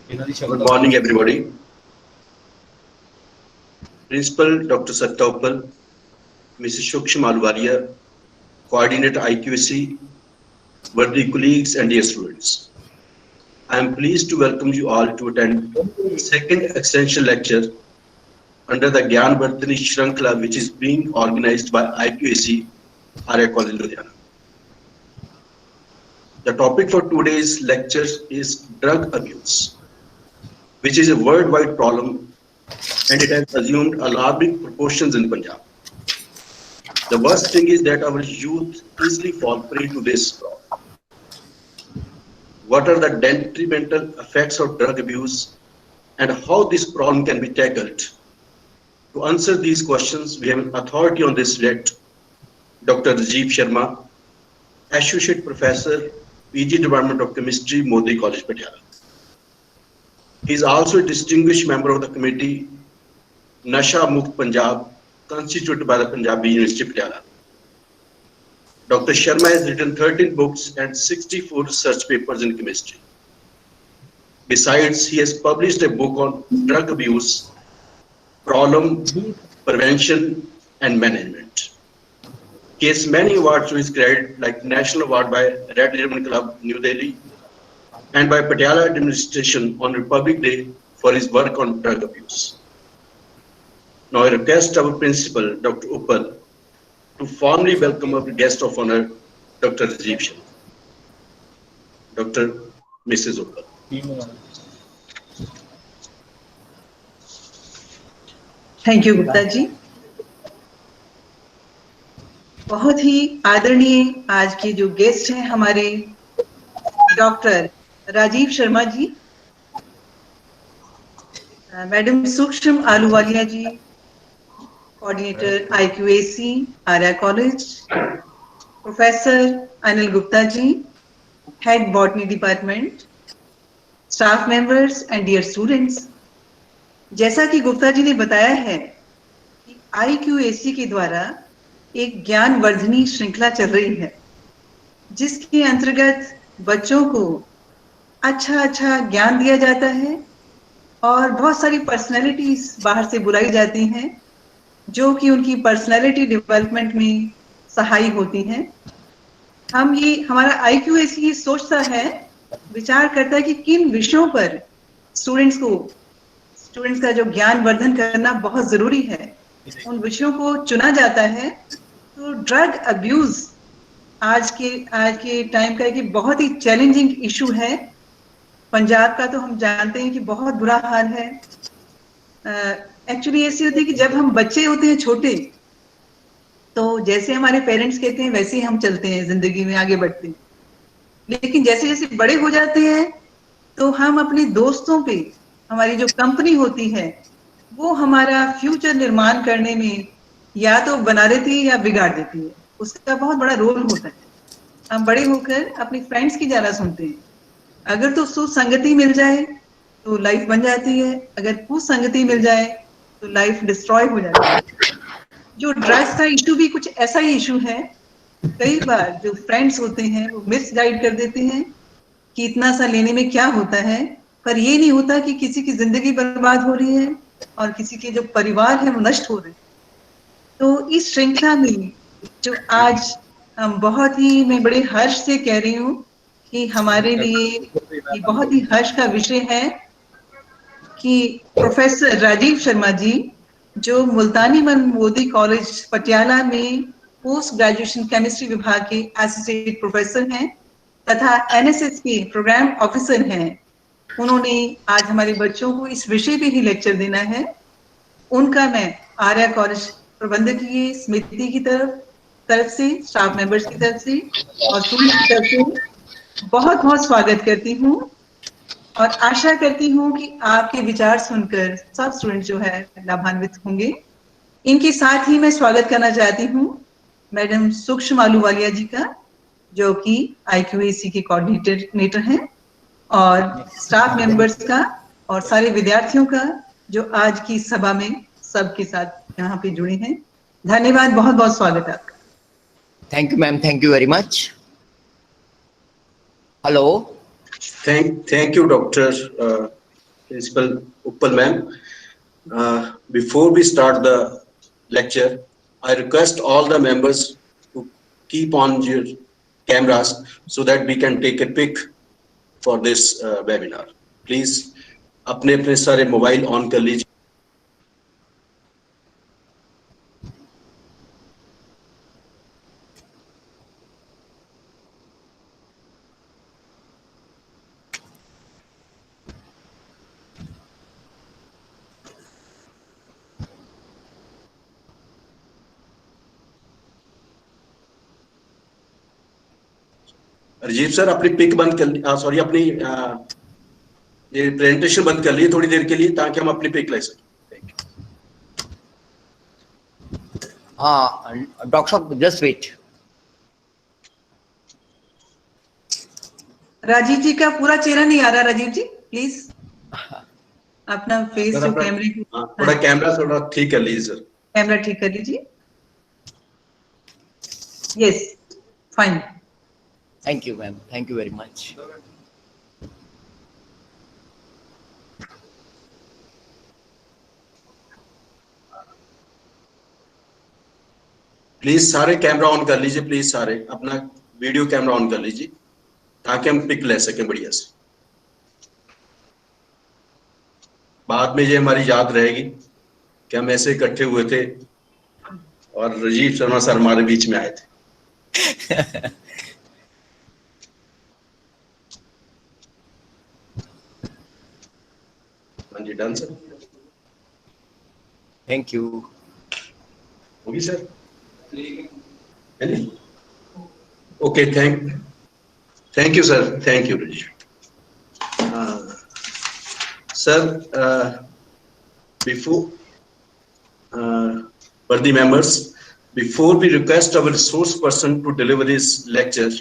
Good morning, everybody. Principal Dr. Satta Uppal, Mrs. Shukshma Aluwalia, Coordinator IQAC, worthy colleagues and dear students. I am pleased to welcome you all to attend the second extension lecture under the Gyan Vardhani Shrankhala, which is being organized by IQAC, Arya College, Ludhiana. The topic for today's lecture is drug abuse, which is a worldwide problem and it has assumed alarming proportions in Punjab. The worst thing is that our youth easily fall prey to this problem. What are the detrimental effects of drug abuse and how this problem can be tackled? To answer these questions, we have an authority on this subject, Dr. Rajiv Sharma, Associate Professor, PG Department of Chemistry, Modi College, Patiala. He is also a distinguished member of the committee Nasha Mukt Punjab, constituted by the Punjabi University, Patiala. Dr. Sharma has written 13 books and 64 research papers in chemistry. Besides, he has published a book on drug abuse, problem, prevention, and management. He has many awards to his credit, like National Award by Red Ribbon Club, New Delhi, and by Patiala Administration on Republic Day for his work on drug abuse. Now I request our principal, Dr. Uppal, to formally welcome our guest of honor, Dr. Rajiv Sharma. Dr. Mrs. Uppal. Thank you Gupta ji. बहुत ही आदरणीय आज के जो guest हैं हमारे doctor Rajiv Sharma ji, madam Sukshma Ahluwalia ji, coordinator IQAC Arya college, professor Anil Gupta ji, head botany department, staff members and dear students. जैसा कि गुप्ता जी ने बताया है कि IQAC के द्वारा एक ज्ञान वर्धनी श्रृंखला चल रही है, जिसके अंतर्गत बच्चों को अच्छा ज्ञान दिया जाता है और बहुत सारी पर्सनैलिटीज बाहर से बुलाई जाती हैं जो कि उनकी पर्सनैलिटी डेवलपमेंट में सहायक होती हैं। हमारा IQAC ये सोचता है, विचार करता है कि किन विषयों पर स्टूडेंट्स का जो ज्ञान वर्धन करना बहुत जरूरी है, उन विषयों को चुना जाता है। तो ड्रग अब्यूज आज के टाइम का एक बहुत ही चैलेंजिंग इशू है। पंजाब का तो हम जानते हैं कि बहुत बुरा हाल है। एक्चुअली ऐसी होती है कि जब हम बच्चे होते हैं छोटे, तो जैसे हमारे पेरेंट्स कहते हैं वैसे ही हम चलते हैं, जिंदगी में आगे बढ़ते हैं। लेकिन जैसे जैसे बड़े हो जाते हैं तो हम अपने दोस्तों पे, हमारी जो कंपनी होती है वो हमारा फ्यूचर निर्माण करने में या तो बना देती है या बिगाड़ देती है। उसका बहुत बड़ा रोल होता है। हम बड़े होकर अपने फ्रेंड्स की ज्यादा सुनते हैं। अगर तो सुसंगति मिल जाए तो लाइफ बन जाती है, अगर कुसंगति मिल जाए तो लाइफ डिस्ट्रॉय हो जाती है। जो ड्रग्स का इशू भी कुछ ऐसा ही इशू है। कई बार जो फ्रेंड्स होते हैं वो मिसगाइड कर देते हैं कि इतना सा लेने में क्या होता है, पर ये नहीं होता कि किसी की जिंदगी बर्बाद हो रही है और किसी के जो परिवार है वो नष्ट हो रहे हैं। तो इस श्रृंखला में जो आज हम मैं बड़े हर्ष से कह रही हूँ कि हमारे लिए ये बहुत ही हर्ष का विषय है कि प्रोफेसर राजीव शर्मा जी, जो मुल्तानी मोदी कॉलेज पटियाला में पोस्ट ग्रेजुएशन केमिस्ट्री विभाग के एसोसिएट प्रोफेसर हैं तथा NSS के प्रोग्राम ऑफिसर हैं, उन्होंने आज हमारे बच्चों को इस विषय पे ही लेक्चर देना है। उनका मैं आर्या कॉलेज प्रबंधकीय समिति की तरफ से, स्टाफ मेंबर्स की तरफ से और स्टूडेंट्स की तरफ से बहुत बहुत स्वागत करती हूँ और आशा करती हूँ कि आपके विचार सुनकर सब स्टूडेंट जो है लाभान्वित होंगे। इनके साथ ही मैं स्वागत करना चाहती हूँ मैडम सूक्ष्म आलूवालिया जी का, जो कि IQAC के कोऑर्डिनेटर हैं, और स्टाफ मेंबर्स का और सारे विद्यार्थियों का जो आज की सभा में सबके साथ यहाँ पे जुड़े हैं। धन्यवाद, बहुत बहुत स्वागत है आपका। Thank you ma'am, thank you very much. Hello, Thank you, Dr. Principal Uppal ma'am. Before we start the lecture, I request all the members to keep on your cameras so that we can take a pic for this webinar. Please, अपने अपने सारे mobile on कर लीजिए. Rajiv sir अपनी pick बंद कर sorry अपनी ये प्रेजेंटेशन बंद कर लिए थोड़ी देर के लिए ताकि हम अपनी पिक ले सकें. डॉक्टर साहब जस्ट वेट. राजीव जी का पूरा चेहरा नहीं आ रहा. राजीव जी प्लीज अपना फेस जो कैमरे थोड़ा कैमरा थोड़ा ठीक कर लीजिए सर. कैमरा ठीक कर लीजिए. Yes fine. Thank you ma'am. Thank you very much. Please सारे कैमरा ऑन कर लीजिए. प्लीज सारे अपना वीडियो कैमरा ऑन कर लीजिए ताकि हम पिक ले सकें बढ़िया से. बाद में ये हमारी याद रहेगी कि हम ऐसे इकट्ठे हुए थे और राजीव शर्मा सर हमारे बीच में आए थे. हाँ जी डन सर. Thank you. होगी sir. Okay, thank you, sir. Thank you, Rajiv. Sir, before worthy members, before we request our resource person to deliver this lecture,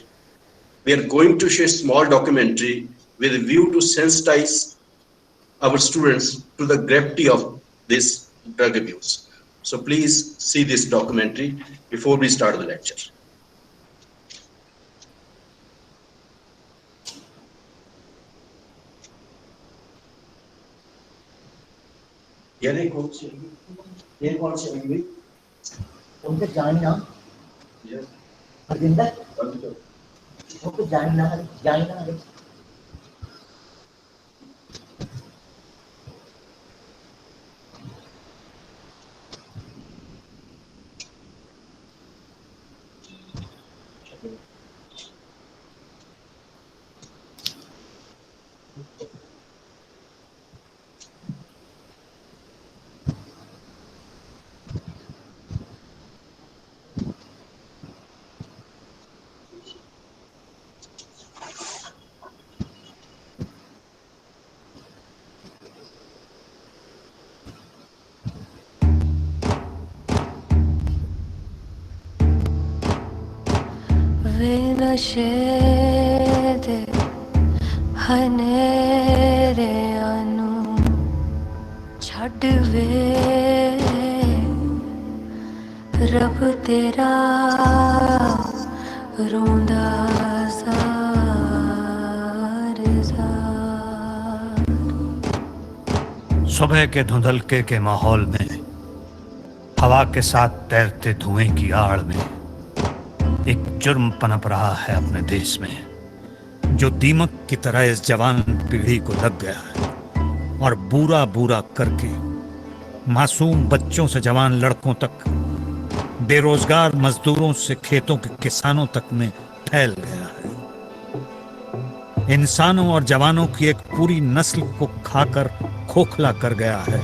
we are going to share a small documentary with a view to sensitize our students to the gravity of this drug abuse. So please see this documentary before we start the lecture. ये कौन सी language? उनके जानिना हरजिंदर उनके जानिना नशे हनेरे अनु छड़ वे रब तेरा रोंदा सुबह के धुंधलके के माहौल में हवा के साथ तैरते धुएं की आड़ में एक जुर्म पनप रहा है अपने देश में, जो दीमक की तरह इस जवान पीढ़ी को लग गया है और बुरा बुरा करके मासूम बच्चों से जवान लड़कों तक, बेरोजगार मजदूरों से खेतों के किसानों तक में फैल गया है। इंसानों और जवानों की एक पूरी नस्ल को खाकर खोखला कर गया है,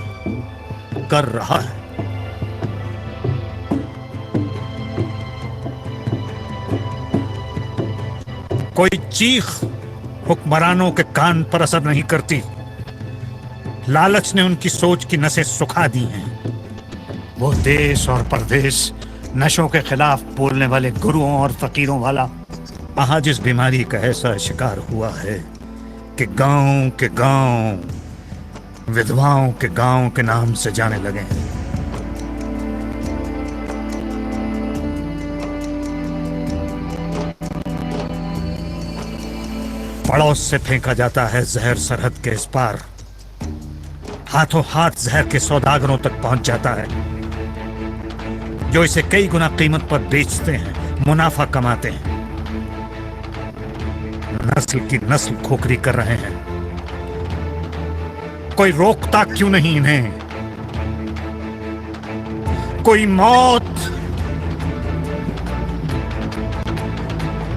कर रहा है। कोई चीख हुक्मरानों के कान पर असर नहीं करती। लालच ने उनकी सोच की नसें सुखा दी हैं। वो देश और परदेश नशों के खिलाफ बोलने वाले गुरुओं और फकीरों वाला आज इस बीमारी का ऐसा शिकार हुआ है कि गांव के गांव विधवाओं के गांव के नाम से जाने लगे हैं। पड़ोस से फेंका जाता है जहर सरहद के इस पार, हाथों हाथ जहर के सौदागरों तक पहुंच जाता है, जो इसे कई गुना कीमत पर बेचते हैं, मुनाफा कमाते हैं। नस्ल की नस्ल खोखरी कर रहे हैं। कोई रोकता क्यों नहीं इन्हें? कोई मौत,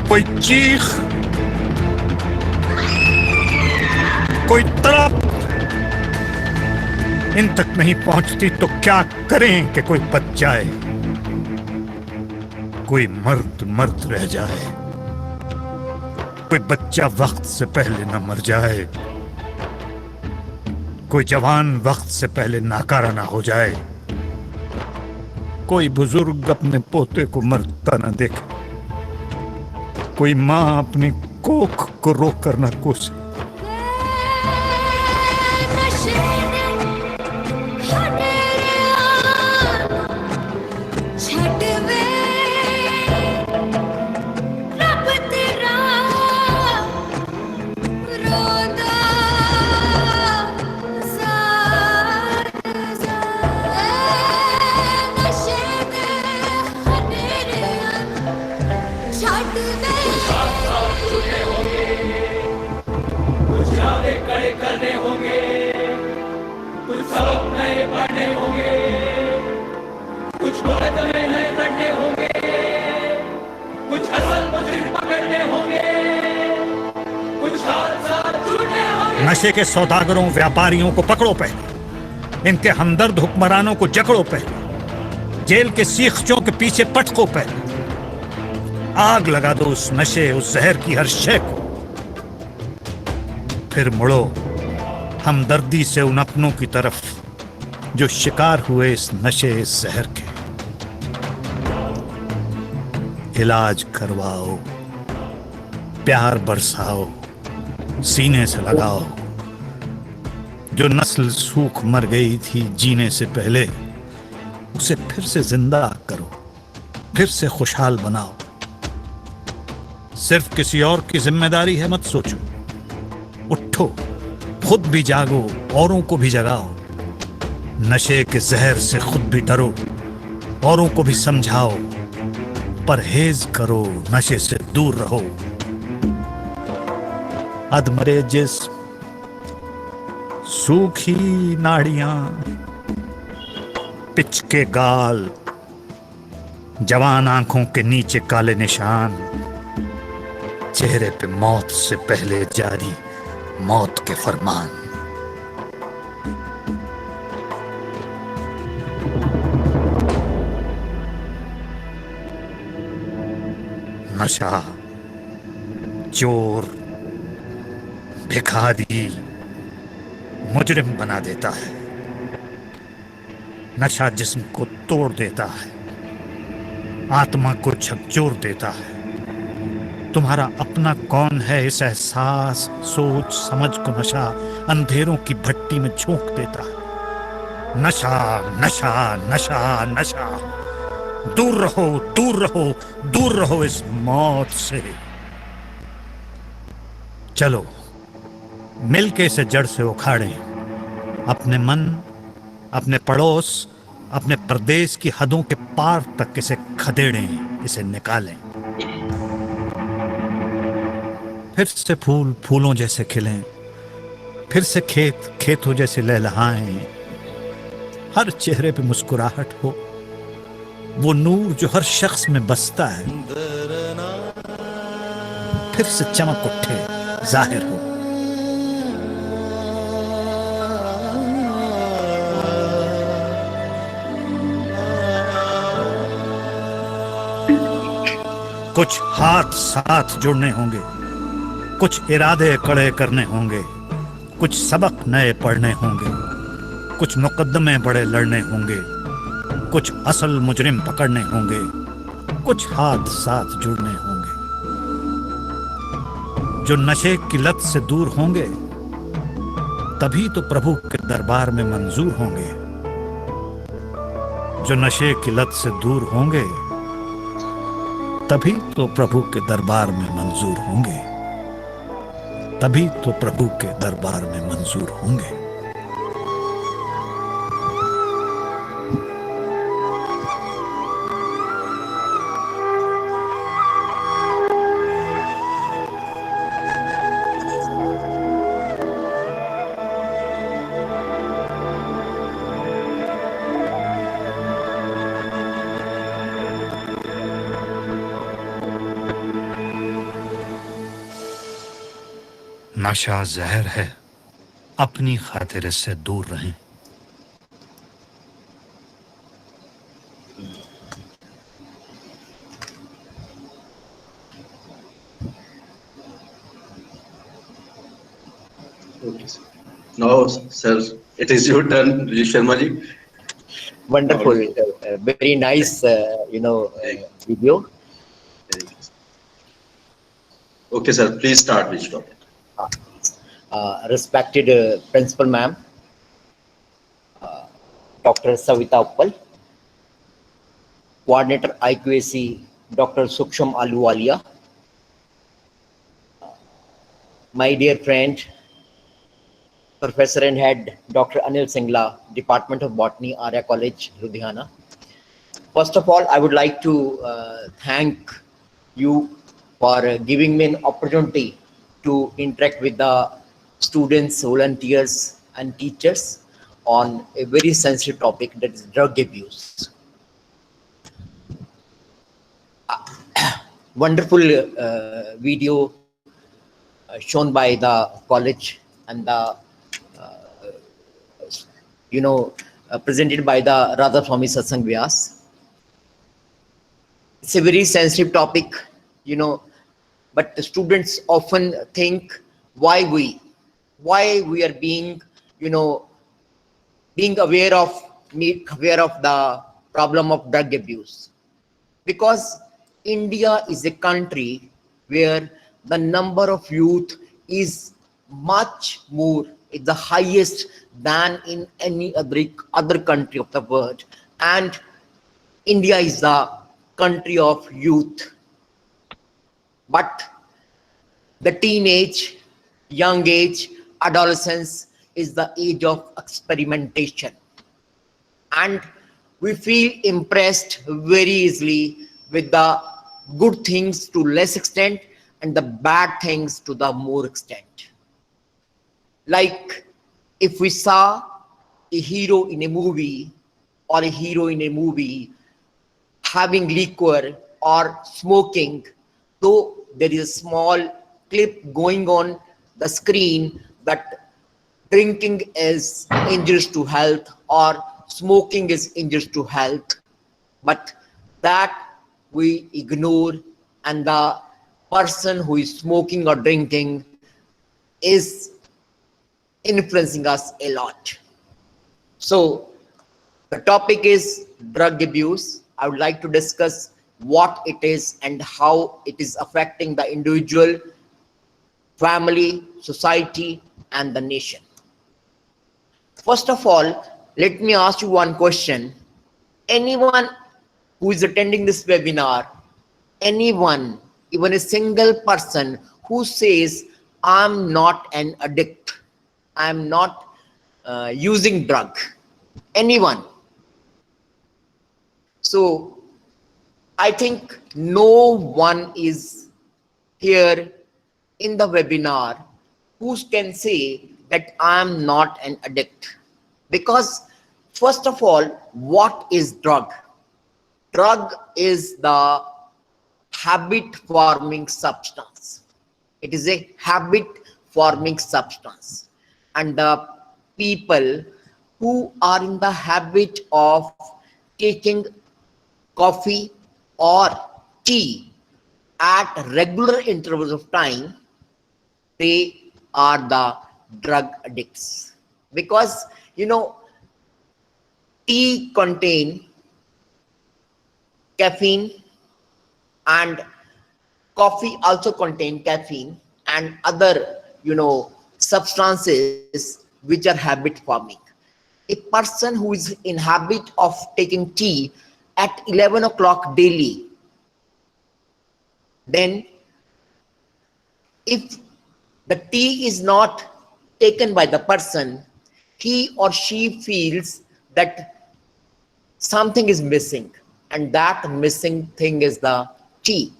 कोई चीख, कोई तड़प इन तक नहीं पहुंचती तो क्या करें कि कोई बच जाए, कोई मर्द रह जाए, कोई बच्चा वक्त से पहले न मर जाए, कोई जवान वक्त से पहले नाकारा ना हो जाए, कोई बुजुर्ग अपने पोते को मरता न देखे, कोई मां अपनी कोख को रोक कर न कोसे। नशे के सौदागरों, व्यापारियों को पकड़ो पहले, इनके हमदर्द हुक्मरानों को जकड़ो पहले, जेल के सीखचों के पीछे पटको पहले, आग लगा दो उस नशे, उस जहर की हर शय को। फिर मुड़ो हमदर्दी से उन अपनों की तरफ जो शिकार हुए इस नशे, इस जहर के। इलाज करवाओ, प्यार बरसाओ, सीने से लगाओ। जो नस्ल सूख मर गई थी जीने से पहले, उसे फिर से जिंदा करो, फिर से खुशहाल बनाओ। सिर्फ किसी और की जिम्मेदारी है मत सोचो, उठो, खुद भी जागो, औरों को भी जगाओ। नशे के जहर से खुद भी डरो, औरों को भी समझाओ। परहेज करो, नशे से दूर रहो। अधमरे जिस्म, सूखी नाड़ियां, पिचके गाल, जवान आंखों के नीचे काले निशान, चेहरे पे मौत से पहले जारी मौत के फरमान। नशा चोर, भिखारी, मुजरिम बना देता है। नशा जिस्म को तोड़ देता है, आत्मा को झकझोर देता है। तुम्हारा अपना कौन है, इस एहसास, सोच, समझ को नशा अंधेरों की भट्टी में झोंक देता है। नशा, नशा, नशा, नशा। दूर रहो, दूर रहो, दूर रहो इस मौत से। चलो मिलके इसे जड़ से उखाड़ें। अपने मन, अपने पड़ोस, अपने प्रदेश की हदों के पार तक इसे खदेड़ें, इसे निकालें। फिर से फूल फूलों जैसे खिलें, फिर से खेत खेतों जैसे लहलहाएं। हर चेहरे पे मुस्कुराहट हो, वो नूर जो हर शख्स में बसता है फिर से चमक उठे, जाहिर हो। कुछ हाथ साथ जुड़ने होंगे, कुछ इरादे कड़े करने होंगे, कुछ सबक नए पढ़ने होंगे, कुछ मुकद्दमे बड़े लड़ने होंगे, कुछ असल मुजरिम पकड़ने होंगे, कुछ हाथ साथ जुड़ने होंगे। जो नशे की लत से दूर होंगे तभी तो प्रभु के दरबार में मंजूर होंगे। जो नशे की लत से दूर होंगे तभी तो प्रभु के दरबार में मंजूर होंगे, तभी तो प्रभु के दरबार में मंजूर होंगे। नशा जहर है, अपनी खातिर इससे दूर रहें। Okay, sir. Now, sir, it is your turn, Rajesh Sharma ji. Wonderful, very nice, video. Thank you, sir. Okay, sir, please start which topic. Respected Principal Ma'am, Dr. Savita Uppal, Coordinator IQAC, Dr. Suksham Aluwalia, my dear friend, Professor and Head, Dr. Anil Singla, Department of Botany, Arya College, Ludhiana. First of all, I would like to thank you for giving me an opportunity to interact with the students, volunteers, and teachers on a very sensitive topic, that is drug abuse. Wonderful video shown by the college and the presented by the Radha Swami Satsang Vyas. It's a very sensitive topic, but the students often think why we are being aware of the problem of drug abuse, because India is a country where the number of youth is much more, the highest than in any other country of the world, and India is the country of youth. But the teenage, young age, adolescence is the age of experimentation, and we feel impressed very easily with the good things to less extent and the bad things to the more extent. Like if we saw a hero in a movie or a hero in a movie having liquor or smoking, though there is a small clip going on the screen that drinking is injurious to health or smoking is injurious to health, but that we ignore, and the person who is smoking or drinking is influencing us a lot. So the topic is drug abuse. I would like to discuss what it is and how it is affecting the individual, family, society, and the nation. First of all, let me ask you one question. Anyone who is attending this webinar, anyone, even a single person who says, I'm not an addict, I'm not using drug, anyone? So I think no one is here in the webinar who can say that I'm not an addict. Because first of all, what is drug? Drug is the habit forming substance. It is a habit forming substance. And the people who are in the habit of taking coffee or tea at regular intervals of time, they are the drug addicts. Because tea contain caffeine and coffee also contain caffeine and other substances which are habit forming. A person who is in habit of taking tea at 11 o'clock daily, then if the tea is not taken by the person, he or she feels that something is missing, and that missing thing is the tea.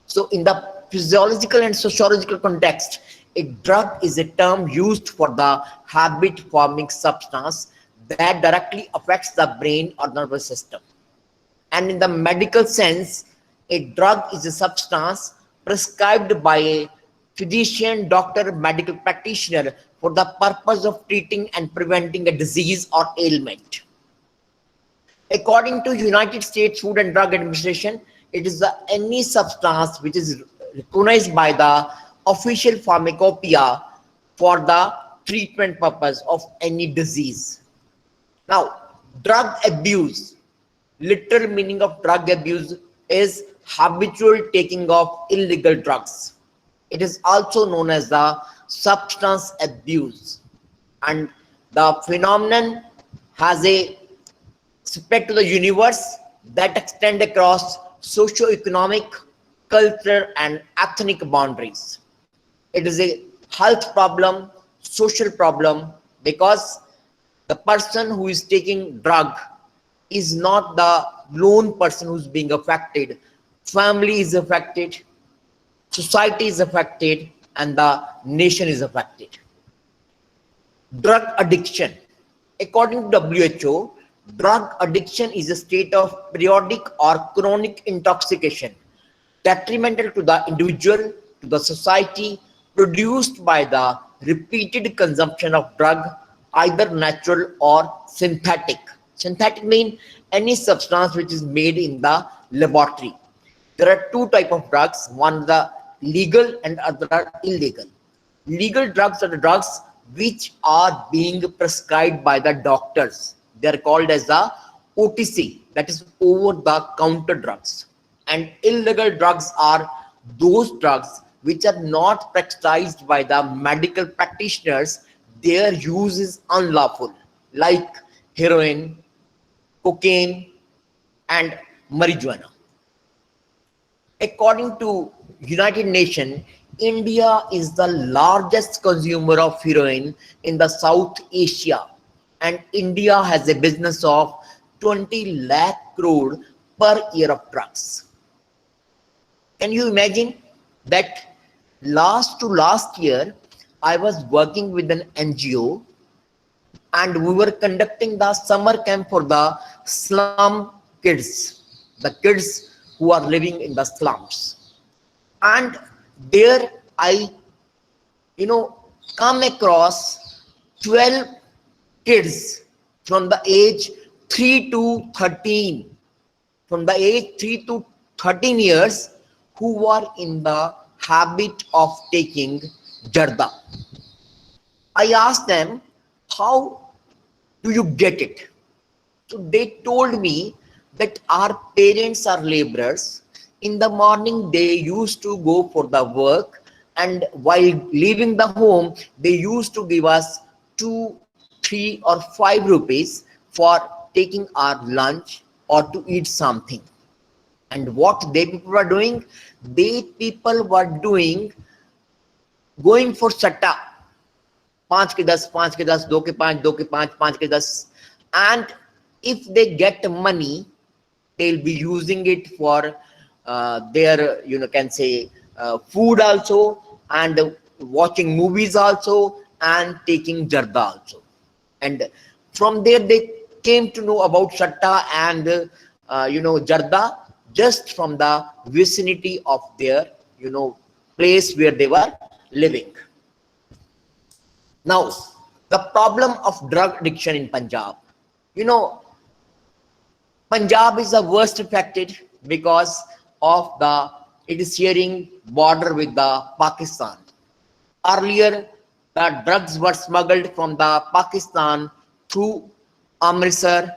So in the physiological and sociological context, a drug is a term used for the habit forming substance that directly affects the brain or nervous system. And in the medical sense, a drug is a substance prescribed by a physician, doctor, medical practitioner for the purpose of treating and preventing a disease or ailment. According to United States Food and Drug Administration, it is any substance which is recognized by the official pharmacopoeia for the treatment purpose of any disease. Now, drug abuse, literal meaning of drug abuse is habitual taking of illegal drugs. It is also known as the substance abuse, and the phenomenon has a spread to the universe that extend across socio-economic, cultural and ethnic boundaries. It is a health problem, social problem, because the person who is taking drug is not the lone person who's being affected. Family is affected, society is affected, and the nation is affected. Drug addiction. According to WHO, drug addiction is a state of periodic or chronic intoxication detrimental to the individual, to the society, produced by the repeated consumption of drug, either natural or synthetic. Synthetic means any substance which is made in the laboratory. There are two types of drugs, one the legal and other are illegal. Legal drugs are the drugs which are being prescribed by the doctors. They are called as the OTC, that is over the counter drugs. And illegal drugs are those drugs which are not prescribed by the medical practitioners. Their use is unlawful, like heroin, cocaine and marijuana. According to United Nations, India is the largest consumer of heroin in the South Asia, and India has a business of 20 lakh crore per year of drugs. Can you imagine that last year, I was working with an NGO and we were conducting the summer camp for the slum kids, the kids who are living in the slums. And there I, come across 12 kids from the age 3 to 13, from the age 3 to 13 years, who were in the habit of taking Jarda. I asked them, how do you get it? So they told me that our parents are laborers. In the morning, they used to go for the work, and while leaving the home, they used to give us 2, 3 or 5 rupees for taking our lunch or to eat something. And what they people were doing? They people were going for satta. 5 ke 10, 5 ke 10, 2 ke 5, 2 ke 5, 5 ke 10. And if they get money, they'll be using it for their, can say, food also, and watching movies also, and taking Jarda also. And from there, they came to know about Satta and, Jarda, just from the vicinity of their, place where they were living. Now, the problem of drug addiction in Punjab. Punjab is the worst affected because of it is sharing border with the Pakistan. Earlier, the drugs were smuggled from the Pakistan through Amritsar,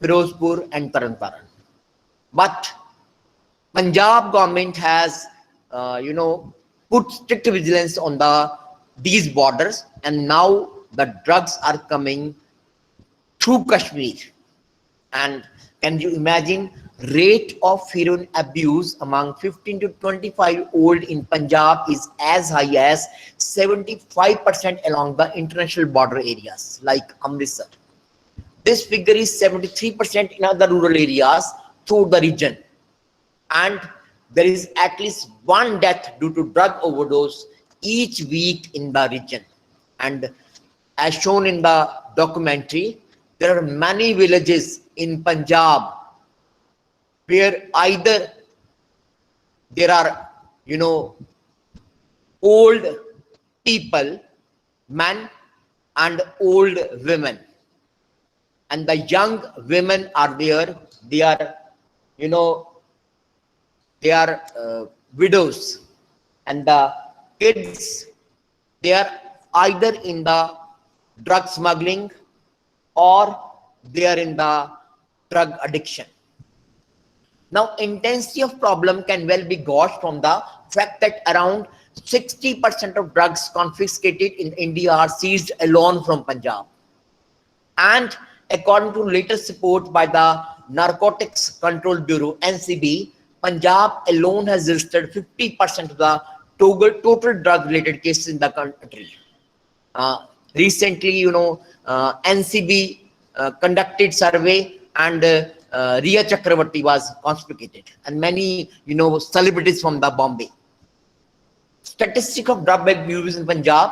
Firozpur and Taran. But Punjab government has, put strict vigilance on these borders, and now the drugs are coming through Kashmir. And can you imagine rate of heroin abuse among 15 to 25 old in Punjab is as high as 75% along the international border areas like Amritsar. This figure is 73% in other rural areas through the region. And there is at least 1 death due to drug overdose each week in the region. And as shown in the documentary, there are many villages in Punjab where either there are, old people, men and old women. And the young women are there, they are, you know, they are widows. And the kids, they are either in the drug smuggling or they are in the drug addiction. Now, intensity of problem can well be gauged from the fact that around 60% of drugs confiscated in India are seized alone from Punjab. And according to latest report by the Narcotics Control Bureau, NCB, Punjab alone has registered 50% of the total drug-related cases in the country. Recently, you know, NCB conducted survey, and Riya Chakravarti was conspicuous, and many, you know, celebrities from the Bombay. Statistic of drug abuse in Punjab.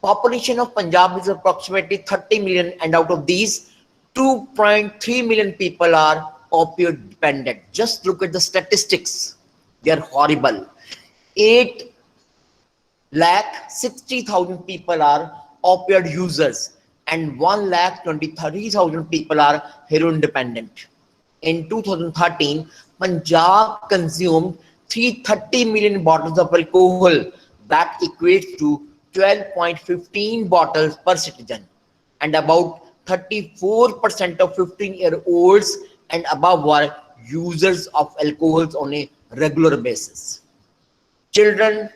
Population of Punjab is approximately 30 million, and out of these, 2.3 million people are opioid dependent. Just look at the statistics. They are horrible. 8,60,000 people are opioid users, and 1,23,000 people are heroin dependent. In 2013, Punjab consumed 330 million bottles of alcohol, that equates to 12.15 bottles per citizen, and about 34% of 15-year-olds and above were users of alcohols on a regular basis. Children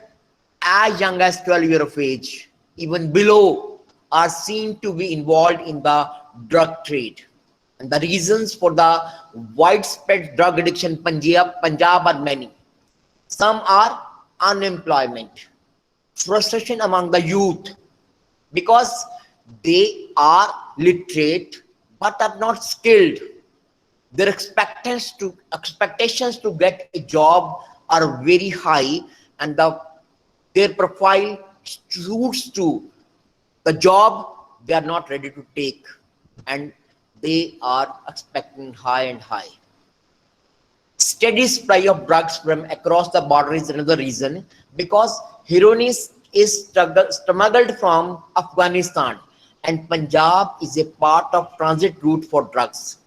as young as 12 years of age, even below, are seen to be involved in the drug trade. And the reasons for the widespread drug addiction in Punjab are many. Some are unemployment, frustration among the youth because they are literate but are not skilled. Their expectations to get a job are very high, and their profile suits to the job they are not ready to take, and they are expecting high and high. Steady supply of drugs from across the border is another reason, because heroin is smuggled from Afghanistan, and Punjab is a part of transit route for drugs.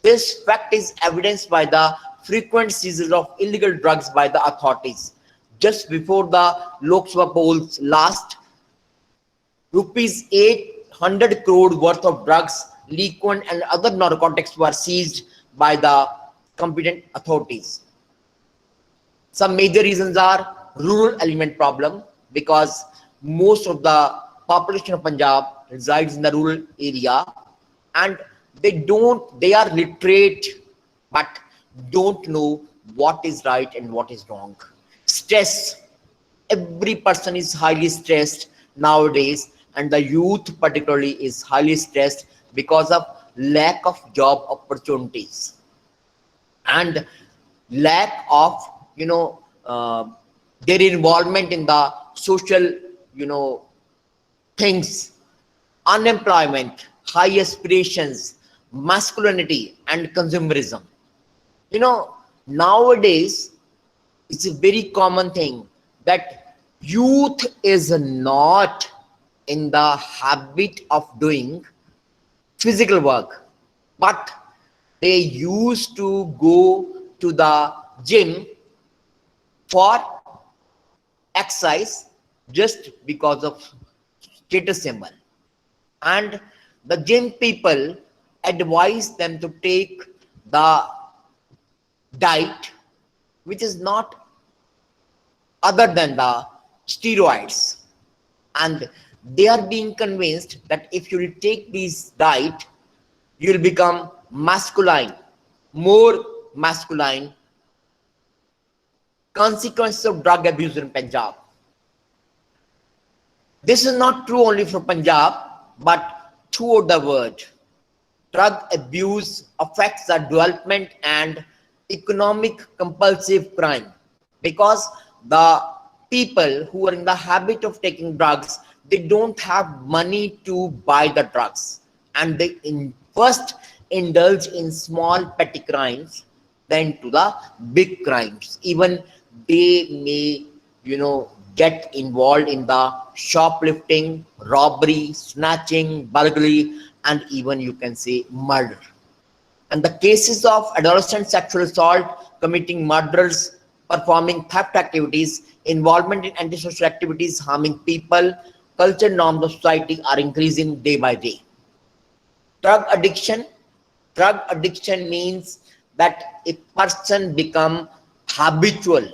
This fact is evidenced by the frequent seizure of illegal drugs by the authorities. Just before the Lok Sabha polls last, rupees 800 crore worth of drugs, liquid and other narcotics were seized by the competent authorities. Some major reasons are rural element problem, because most of the population of Punjab resides in the rural area, and they are literate but don't know what is right and what is wrong. Stress. Every person is highly stressed nowadays, and the youth particularly is highly stressed because of lack of job opportunities and lack of, you know, their involvement in the social, you know, things. Unemployment, high aspirations, masculinity, and consumerism. You know, nowadays it's a very common thing that youth is not in the habit of doing physical work, but they used to go to the gym for exercise just because of status symbol. And the gym people advise them to take the diet which is not other than the steroids, and they are being convinced that if you will take this diet, you will become masculine, more masculine. Consequences of drug abuse in Punjab. This is not true only for Punjab, but throughout the world. Drug abuse affects the development and economic compulsive crime, because the people who are in the habit of taking drugs, they don't have money to buy the drugs, and they first indulge in small petty crimes, then to the big crimes. Even they may, you know, get involved in the shoplifting, robbery, snatching, burglary, and even you can say murder. And the cases of adolescent sexual assault, committing murders, performing theft activities, involvement in antisocial activities harming people, culture norms of society are increasing day by day. Drug addiction. Drug addiction means that a person become habitual.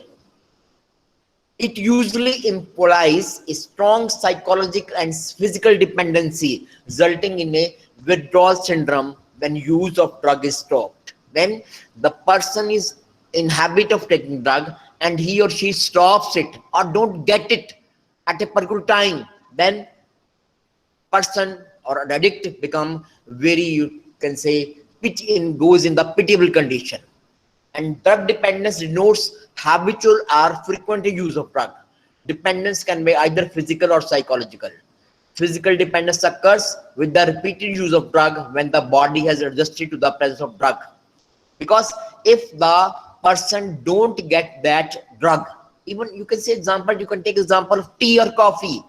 It usually implies a strong psychological and physical dependency, resulting in a withdrawal syndrome when use of drug is stopped. When the person is in habit of taking drug and he or she stops it or don't get it at a particular time, then person or an addict become very, you can say, goes in the pitiable condition. And drug dependence denotes habitual or frequent use of drug. Dependence can be either physical or psychological. Physical dependence occurs with the repeated use of drug when the body has adjusted to the presence of drug. Because if the person don't get that drug, even you can say example, you can take example of tea or coffee.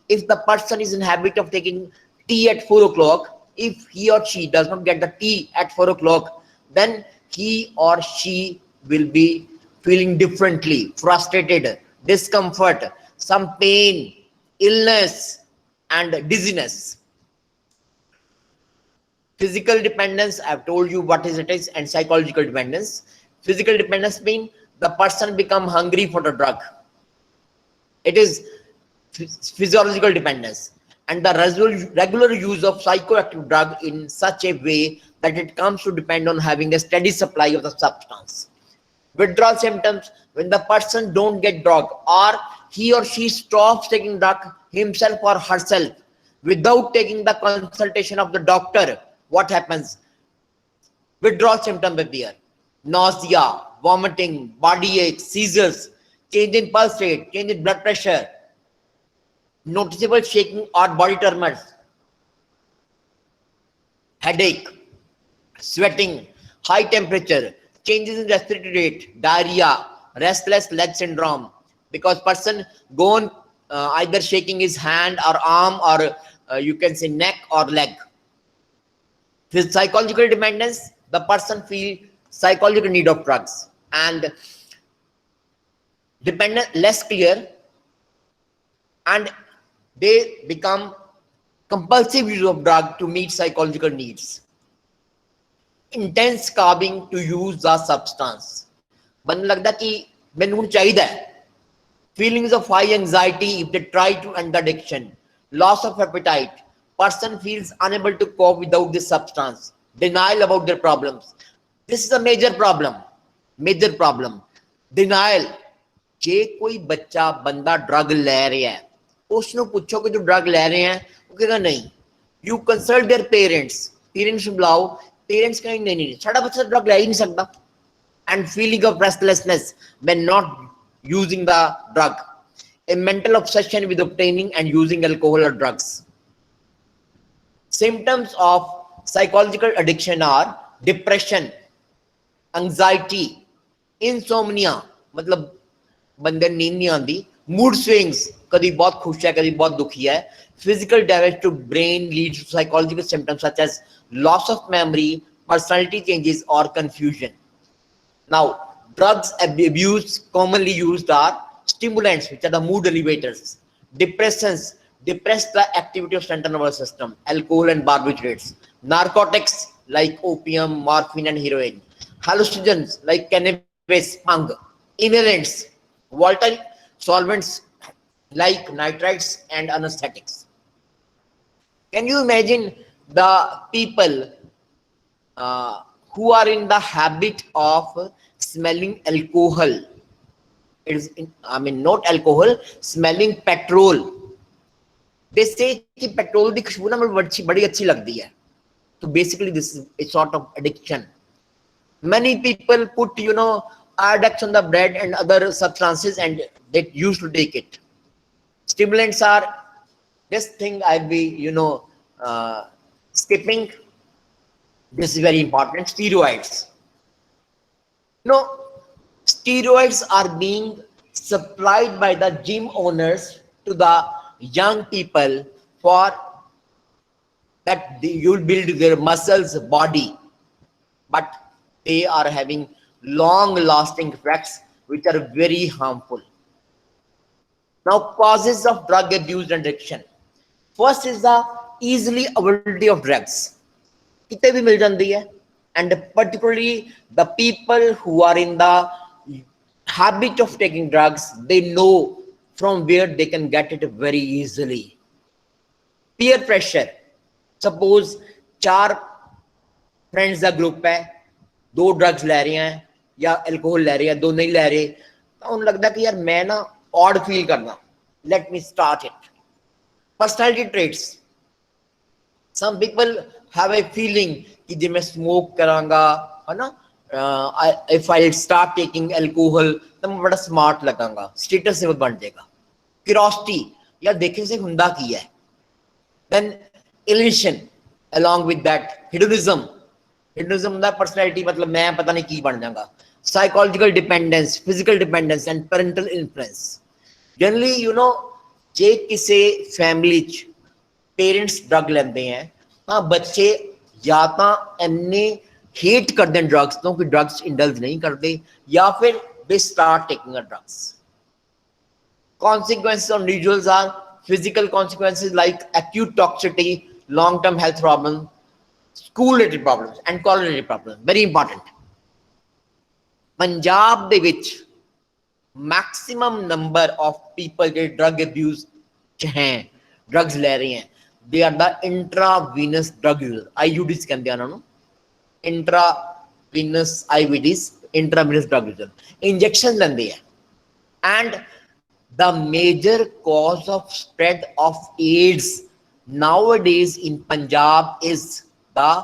If the person is in habit of taking tea at 4 o'clock, if he or she does not get the tea at 4 o'clock, then he or she will be feeling differently, frustrated, discomfort, some pain, illness, and dizziness. Physical dependence, I've told you what it is, and psychological dependence. Physical dependence means the person become hungry for the drug. It is physiological dependence. And the regular use of psychoactive drug in such a way that it comes to depend on having a steady supply of the substance. Withdrawal symptoms, when the person don't get drug or he or she stops taking drug himself or herself without taking the consultation of the doctor, what happens? Withdrawal symptoms appear. Nausea, vomiting, body aches, seizures, change in pulse rate, change in blood pressure, noticeable shaking or body tremors, headache, sweating, high temperature, changes in respiratory rate, diarrhea, restless leg syndrome, because person go on either shaking his hand or arm or you can say neck or leg. With psychological dependence, the person feel psychological need of drugs, and dependent less clear, and they become compulsive use of drug to meet psychological needs. Intense craving to use the substance. बन लगता कि मैंने उन चाहिए है. Feelings of high anxiety if they try to end the addiction. Loss of appetite. Person feels unable to cope without this substance. Denial about their problems. This is a major problem. Major problem. Denial. जे कोई बच्चा बंदा drug ले रहा है, उसने पूछो कि जो ड्रग ले रहे हैं, वो कहेगा नहीं. You consult their parents. Parents बुलाओ. Parents कहेंगे नहीं नहीं, साड़ा बच्चा ड्रग ले ही नहीं सकता. And feeling of restlessness when not using the drug. A mental obsession with obtaining and using alcohol or drugs. Symptoms of psychological addiction are depression, anxiety, insomnia, मतलब बंदे नींद नहीं आती, mood swings, कभी बहुत खुश है, कभी बहुत दुखी है, physical damage to brain leads to psychological symptoms such as loss of memory, personality changes, or confusion. Now, drugs abuse commonly used are stimulants, which are the mood elevators, depressants, depress the activity of central nervous system, alcohol and barbiturates, narcotics like opium, morphine, and heroin, hallucinogens like cannabis, bhang, inhalants, volatile solvents like nitrites and anesthetics. Can you imagine the people who are in the habit of smelling alcohol? It is, not alcohol, smelling petrol. They say कि petrol की खुशबू ना मुझे बड़ी अच्छी लगती है. So basically, this is a sort of addiction. Many people put, Iodex on the bread and other substances, and they used to take it. Stimulants are this thing I'll be, skipping. This is very important. Steroids. Steroids are being supplied by the gym owners to the young people for that you'll build their muscles body, but they are having long lasting effects which are very harmful. Now, causes of drug abuse and addiction. First is the easily availability of drugs. कितने भी मिल जाती है, and particularly the people who are in the habit of taking drugs, they know from where they can get it very easily. Peer pressure. Suppose 4 friends का group है, 2 drugs ले रहे हैं या अल्कोहल ले रहे हैं, 2 नहीं ले रहे, तो उन्हें लगता है कि यार मैं ना ऑड फील करना, let me start it. Personality traits. Some people have a feeling कि जब मैं स्मोक करांगा, है ना, if I start taking alcohol तो मैं बड़ा स्मार्ट लगांगा, स्टेटस से बन जाएगा. क्यूरियोसिटी, या देखे से हुंदा की है. Then illusion, along with that hedonism. Hedonism दा personality मतलब मैं पता नहीं की बन जाऊंगा. Psychological dependence, physical dependence and parental influence. Generally, you know, जे किसी फैमिली च पेरेंट्स ड्रग लेंदे हैं, हाँ बच्चे या तो इन्ने हेट करते हैं ड्रग्स तो कि ड्रग्स इंडल्ज नहीं करते, या फिर they start taking a drugs. Consequences on individuals are physical consequences like acute toxicity, long-term health problems, school-related problems and college-related problems. Very important. Punjab de vich maximum number of people get drug abuse hain, drugs le rahe hain, they are the intravenous drug users. IUDs कहते हैं ना, intravenous IVDs, intravenous drug users. Injection लेंदे हैं. And the major cause of spread of AIDS nowadays in Punjab is the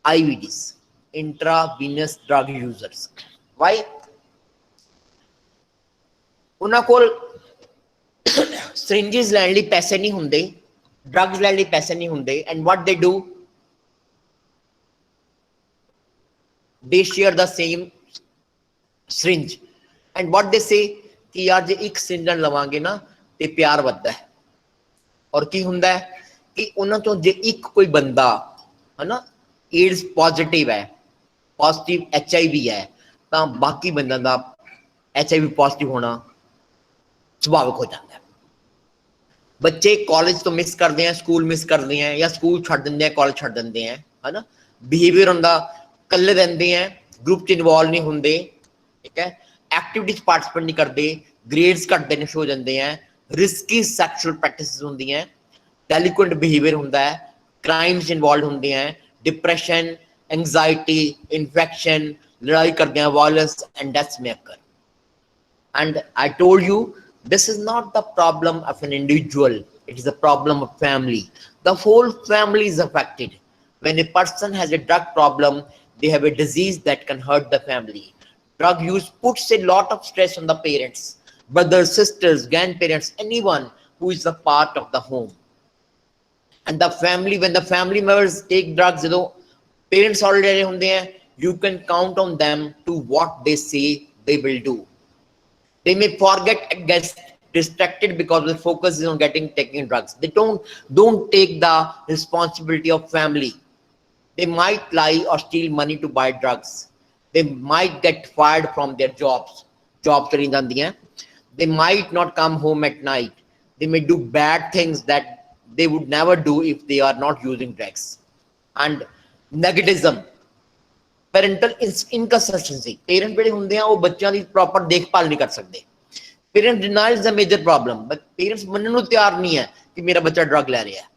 IVDs, intravenous drug users. Why? उन्हां कोल syringes ਲੈਣ ਲਈ ਪੈਸੇ ਨਹੀਂ ਹੁੰਦੇ, drugs ਲੈਣ ਲਈ ਪੈਸੇ ਨਹੀਂ ਹੁੰਦੇ, and what they do, they share the same syringe, and what they say कि यार जे एक syringe ਲਵਾਂਗੇ ਨਾ ਤੇ ਪਿਆਰ ਵੱਧਦਾ ਹੈ. और की हुंदा है कि उन्हां चों जे एक कोई बंदा है ना एड्स पॉजिटिव है, पॉजिटिव HIV है, तो बाकी बंदा दा HIV पॉजिटिव होना स्वाभाविक हो जाता है. बच्चे कॉलेज तो मिस करते हैं, स्कूल मिस करते हैं, या स्कूल छड़ देंगे हैं, कॉलेज छड़ देंगे हैं, है ना. बिहेवियर हुंदा कल्ले रहंदे हैं, ग्रुप च इन्वॉल्व नहीं हुंदे, ठीक है, एक्टिविटीज पार्टिसिपेट नहीं करते, ग्रेड्स घट देने शुरू हो जाते हैं, रिस्की सैक्सुअल प्रैक्टिसेस होंदी हैं, डेलिक्वेंट बिहेवियर होंदा है, क्राइम्स इन्वॉल्व होंदे हैं, डिप्रेशन, एंजाइटी, इन्फेक्शन, लड़ाई करते हैं, वायलेंस एंड डेथ्स में occur. And I told you this is not the problem of an individual, it is the problem of family. The whole family is affected. When a person has a drug problem, they have a disease that can hurt the family. Drug use puts a lot of stress on the parents, brothers, sisters, grandparents, anyone who is a part of the home. And the family, when the family members take drugs, you know, parents already hunde hain, you can count on them to what they say they will do. They may forget and get distracted because the focus is on taking drugs. They don't take the responsibility of family. They might lie or steal money to buy drugs. They might get fired from their jobs. चली जाती हैं. They might not come home at night. They may do bad things that they would never do if they are not using drugs. And negativism, parental inconsistency. Parents ਜਿਹੜੇ ਹੁੰਦੇ ਆ ਉਹ ਬੱਚਿਆਂ ਦੀ proper ਦੇਖਭਾਲ ਨਹੀਂ ਕਰ ਸਕਦੇ. Parent denial is a major problem, but parents ਮੰਨਣ ਨੂੰ ਤਿਆਰ ਨਹੀਂ ਹੈ ਕਿ ਮੇਰਾ ਬੱਚਾ ਡਰਗ ਲੈ ਰਿਹਾ ਹੈ.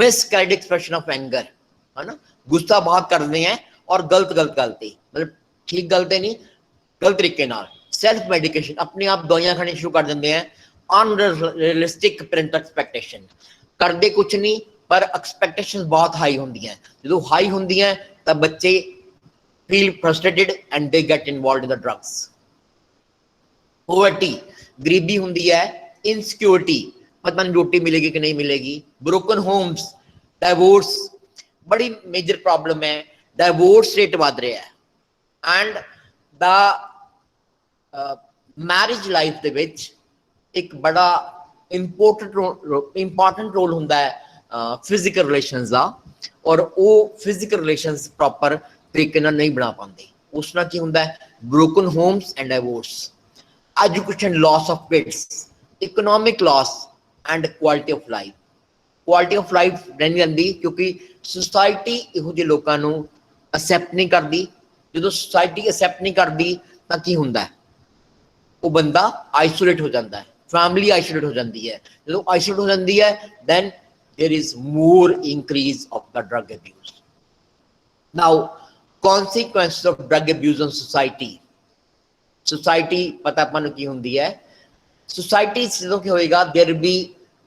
Miscarried expression of anger, है ना, गुस्सा बहुत करते हैं और गलत गलती, मतलब ठीक गलती नहीं, गलत तरीके नाल. Self medication, अपने आप दवाइयां खानी शुरू कर देते हैं. Unrealistic parental expectation, करते कुछ नहीं पर expectations बहुत हाई होंदी हैं. जो हाई होंदी हैं तब बच्चे feel frustrated and they get involved in the drugs. Poverty, गरीबी होंदी है. Insecurity, पता नहीं रोटी मिलेगी कि नहीं मिलेगी. Broken homes, divorce, बड़ी major problem है. Divorce rate बढ़ रहा है. And the ਮੈਰਿਜ ਲਾਈਫ ਦੇ ਵਿੱਚ ਇੱਕ ਬੜਾ ਇੰਪੋਰਟੈਂਟ ਰੋਲ ਹੁੰਦਾ ਹੈ ਫਿਜ਼ੀਕਲ ਰਿਲੇਸ਼ਨਸ ਦਾ, ਔਰ ਉਹ ਫਿਜ਼ੀਕਲ ਰਿਲੇਸ਼ਨਸ ਪ੍ਰੋਪਰ ਤਰੀਕੇ ਨਾਲ ਨਹੀਂ ਬਣਾ ਪਾਉਂਦੇ। ਉਸ ਨਾਲ ਕੀ ਹੁੰਦਾ ਹੈ, broken homes and divorce, education loss of kids, economic loss and quality of life. Quality of life ਨਹੀਂ ਰਹਿੰਦੀ ਕਿਉਂਕਿ ਸੁਸਾਇਟੀ ਇਹੋ ਜਿਹੇ ਲੋਕਾਂ ਨੂੰ ਅਸੈਪਟ ਨਹੀਂ ਕਰਦੀ। ਜਦੋਂ ਸੁਸਾਇਟੀ ਅਸੈਪਟ ਨਹੀਂ ਕਰਦੀ ਤਾਂ ਕੀ ਹੁੰਦਾ ਹੈ, ਉਹ ਬੰਦਾ ਆਈਸੋਲੇਟ ਹੋ ਜਾਂਦਾ ਹੈ, ਫੈਮਿਲੀ ਆਈਸੋਲੇਟ ਹੋ ਜਾਂਦੀ ਹੈ। ਜਦੋਂ ਆਈਸੋਲੇਟ ਹੋ ਜਾਂਦੀ ਹੈ then there is more increase of the drug abuse. Now consequences of drug abuse on society. Society ਪਤਾ ਆਪਾਂ ਨੂੰ ਕੀ ਹੁੰਦੀ ਹੈ, society ਜਦੋਂ ਕੀ ਹੋਏਗਾ, there will be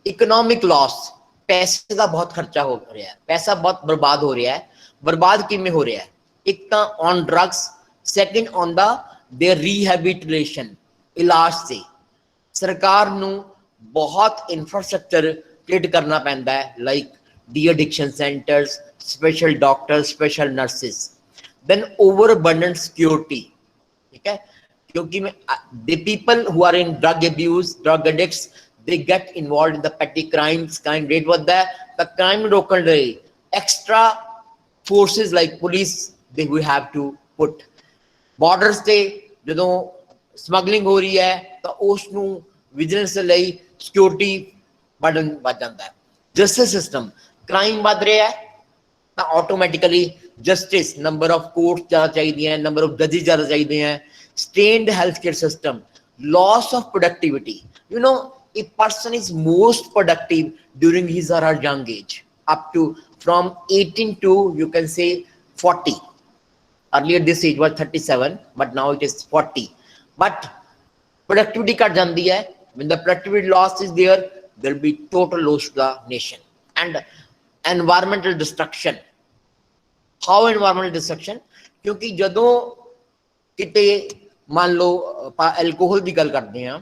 economic loss, ਪੈਸੇ ਦਾ ਬਹੁਤ ਖਰਚਾ ਹੋ ਰਿਹਾ ਹੈ, ਪੈਸਾ ਬਹੁਤ ਬਰਬਾਦ ਹੋ ਰਿਹਾ ਹੈ। ਬਰਬਾਦ ਕਿਵੇਂ ਹੋ ਰਿਹਾ ਹੈ, ਇੱਕ ਤਾਂ on drugs, second on the their rehabilitation, ਇਲਾਜ से ਸਰਕਾਰ ਨੂੰ ਬਹੁਤ ਇੰਫਰਾਸਟ੍ਰਕਚਰ ਕ੍ਰੀਏਟ ਕਰਨਾ ਪੈਂਦਾ ਹੈ, like de addiction centres, special doctor, special nurses, then overabundant security, ठीक है, क्योंकि the people who are in drug abuse, drug addicts, they get involved in the petty crimes, crime rate ਵੱਧਦਾ ਹੈ ਤਾਂ crime ਰੋਕਣ ਲਈ extra forces like police we have to put borders ਤੇ। ਜਦੋਂ ਸਮਗਲਿੰਗ ਹੋ ਰਹੀ ਹੈ ਤਾਂ ਉਸ ਨੂੰ ਵਿਜੀਲੈਂਸ ਲਈ ਸਿਕਿਉਰਿਟੀ ਬਰਡਨ ਵੱਧ ਜਾਂਦਾ ਹੈ। ਜਸਟਿਸ ਸਿਸਟਮ, ਕ੍ਰਾਈਮ ਵੱਧ ਰਿਹਾ ਹੈ ਤਾਂ automatically justice, number of courts ਜ਼ਿਆਦਾ ਚਾਹੀਦੀਆਂ, ਨੰਬਰ ਆਫ ਜੱਜਿਸ ਜ਼ਿਆਦਾ ਚਾਹੀਦੇ ਹੈ। Strained health care system, loss of productivity. You know, a person is most productive during his or her young age, up to from 18 to you can say 40. Earlier this age was 37, but now it is 40. But productivity ਘਟ ਜਾਂਦੀ ਹੈ। When the productivity loss is there, there will be total loss to the nation. And environmental destruction. How environmental destruction? ਕਿਉਂਕਿ ਜਦੋਂ ਕਿਤੇ ਮੰਨ ਲਓ ਆਪਾਂ alcohol ਦੀ ਗੱਲ ਕਰਦੇ ਹਾਂ,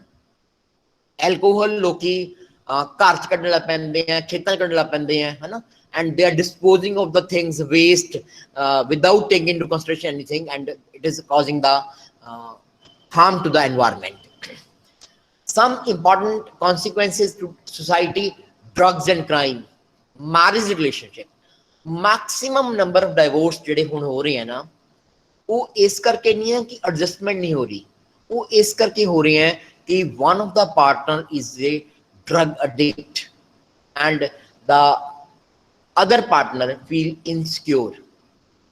ਐਲਕੋਹਲ ਲੋਕੀ ਘਰ ਚ ਕੱਢਣ ਲੱਗ ਪੈਂਦੇ ਆ, ਖੇਤਾਂ ਚ ਕੱਢਣ ਲੱਗ ਪੈਂਦੇ ਆ, ਹੈ ਨਾ, and they are disposing of the things waste without taking into consideration anything, and it is causing the harm to the environment. Some important consequences to society: drugs and crime, marriage relationship. Maximum number of divorce ਜਿਹੜੇ ਹੁਣ ਹੋ ਰਹੇ ਹਨ ਨਾ, ਉਹ ਇਸ ਕਰਕੇ ਨਹੀਂ ਹੈ ਕਿ ਐਡਜਸਟਮੈਂਟ ਨਹੀਂ ਹੋ ਰਹੀ, ਉਹ ਇਸ ਕਰਕੇ ਹੋ ਰਹੇ ਹੈ ਕਿ one of the partner is a drug addict and the other partner feel insecure.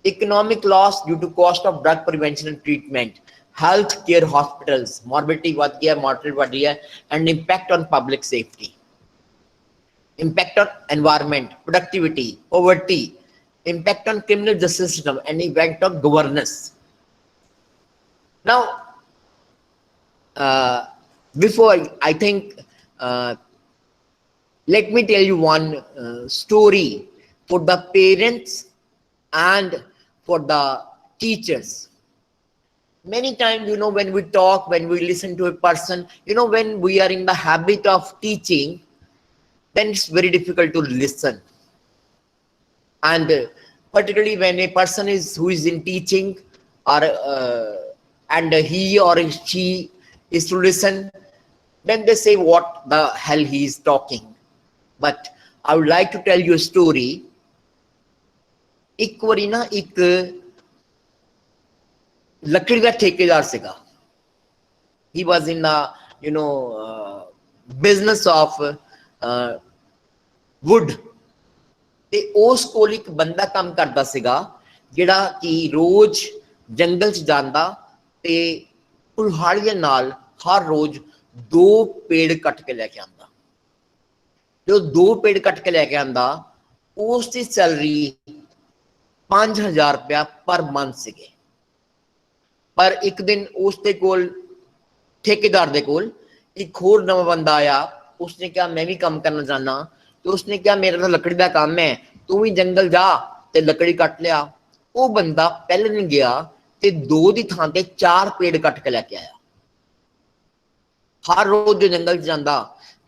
Economic loss due to cost of drug prevention and treatment, health care hospitals, morbidity बढ़ गया, mortality बढ़ गया, and impact on public safety, impact on environment, productivity, poverty, impact on criminal justice system, and impact on governance. Now, before I think, let me tell you one story for the parents and for the teachers. Many times, you know, when we talk, when we listen to a person, you know, when we are in the habit of teaching, then it's very difficult to listen. And particularly when a person who is in teaching, or and he or she is to listen, then they say what the hell he is talking. But I would like to tell you a story. एक बारी ना एक लकड़ी का ठेकेदार सीगा. He was in the, you know, business of wood. ਤੇ ਉਸ ਕੋਲ ਇੱਕ ਬੰਦਾ ਕੰਮ ਕਰਦਾ ਸੀਗਾ ਜਿਹੜਾ ਕਿ ਰੋਜ਼ ਜੰਗਲ ਚ ਜਾਂਦਾ ਤੇ ਕੁਲਹਾੜੀਆਂ ਨਾਲ ਹਰ ਰੋਜ਼ 2 ਪੇੜ ਕੱਟ ਕੇ ਲੈ ਕੇ ਆਂਦਾ। ਜੋ 2 ਪੇੜ ਕੱਟ ਕੇ ਲੈ ਕੇ ਆਂਦਾ, ਉਸ ਦੀ ਸੈਲਰੀ 5000 ਰੁਪਇਆ ਪਰ ਮੰਥ ਸੀਗੇ। ਪਰ ਇੱਕ ਦਿਨ ਉਸ ਦੇ ਕੋਲ, ਠੇਕੇਦਾਰ ਦੇ ਕੋਲ, ਇੱਕ ਹੋਰ ਨਵਾਂ ਬੰਦਾ ਆਇਆ। ਉਸਨੇ ਕਿਹਾ ਮੈਂ ਵੀ ਕੰਮ ਕਰਨਾ ਚਾਹੁੰਦਾ, ਤੇ ਉਸਨੇ ਕਿਹਾ ਮੇਰਾ ਤਾਂ ਲੱਕੜੀ ਦਾ ਕੰਮ ਹੈ, ਤੂੰ ਵੀ ਜੰਗਲ ਜਾ ਤੇ ਲੱਕੜੀ ਕੱਟ ਲਿਆ। ਉਹ ਬੰਦਾ ਪਹਿਲੇ ਦਿਨ ਗਿਆ ਤੇ 2 ਦੀ ਥਾਂ ਤੇ 4 ਪੇੜ ਕੱਟ ਕੇ ਲੈ ਕੇ ਆਇਆ। ਹਰ ਰੋਜ਼ ਜੋ ਜੰਗਲ ਚ ਜਾਂਦਾ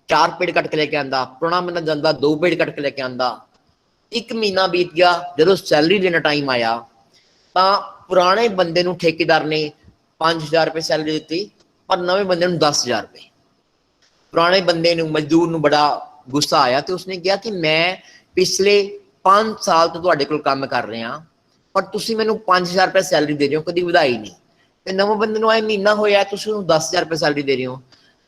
4 ਪੇੜ ਕੱਟ ਕੇ ਲੈ ਕੇ ਆਂਦਾ, ਪੁਰਾਣਾ ਬੰਦਾ ਜਾਂਦਾ 2 ਪੇੜ ਕੱਟ ਕੇ ਲੈ ਕੇ ਆਂਦਾ। 1 ਮਹੀਨਾ ਬੀਤ ਗਿਆ। ਜਦੋਂ ਸੈਲਰੀ ਦੇਣਾ ਟਾਈਮ ਆਇਆ ਤਾਂ ਪੁਰਾਣੇ ਬੰਦੇ ਨੂੰ ਠੇਕੇਦਾਰ ਨੇ 5000 ਰੁਪਏ ਸੈਲਰੀ ਦਿੱਤੀ ਪਰ ਨਵੇਂ ਬੰਦੇ ਨੂੰ 10,000 ਰੁਪਏ। ਪੁਰਾਣੇ ਬੰਦੇ ਨੂੰ, ਮਜ਼ਦੂਰ ਨੂੰ ਬੜਾ ਗੁੱਸਾ ਆਇਆ ਤੇ ਉਸਨੇ ਕਿਹਾ ਕਿ ਮੈਂ ਪਿਛਲੇ 5 ਸਾਲ ਤੋਂ ਤੁਹਾਡੇ ਕੋਲ ਕੰਮ ਕਰ ਰਿਹਾ, ਪਰ ਤੁਸੀਂ ਮੈਨੂੰ 5,000 ਰੁਪਏ ਸੈਲਰੀ ਦੇ ਰਹੇ ਹੋ, ਕਦੀ ਵਧਾਈ ਨਹੀਂ। ਤੇ ਨਵੇਂ ਬੰਦੇ ਨੂੰ ਆਏ ਮਹੀਨਾ ਹੋਇਆ, ਤੁਸੀਂ ਉਹਨੂੰ 10,000 ਰੁਪਏ ਸੈਲਰੀ ਦੇ ਰਹੇ ਹੋ।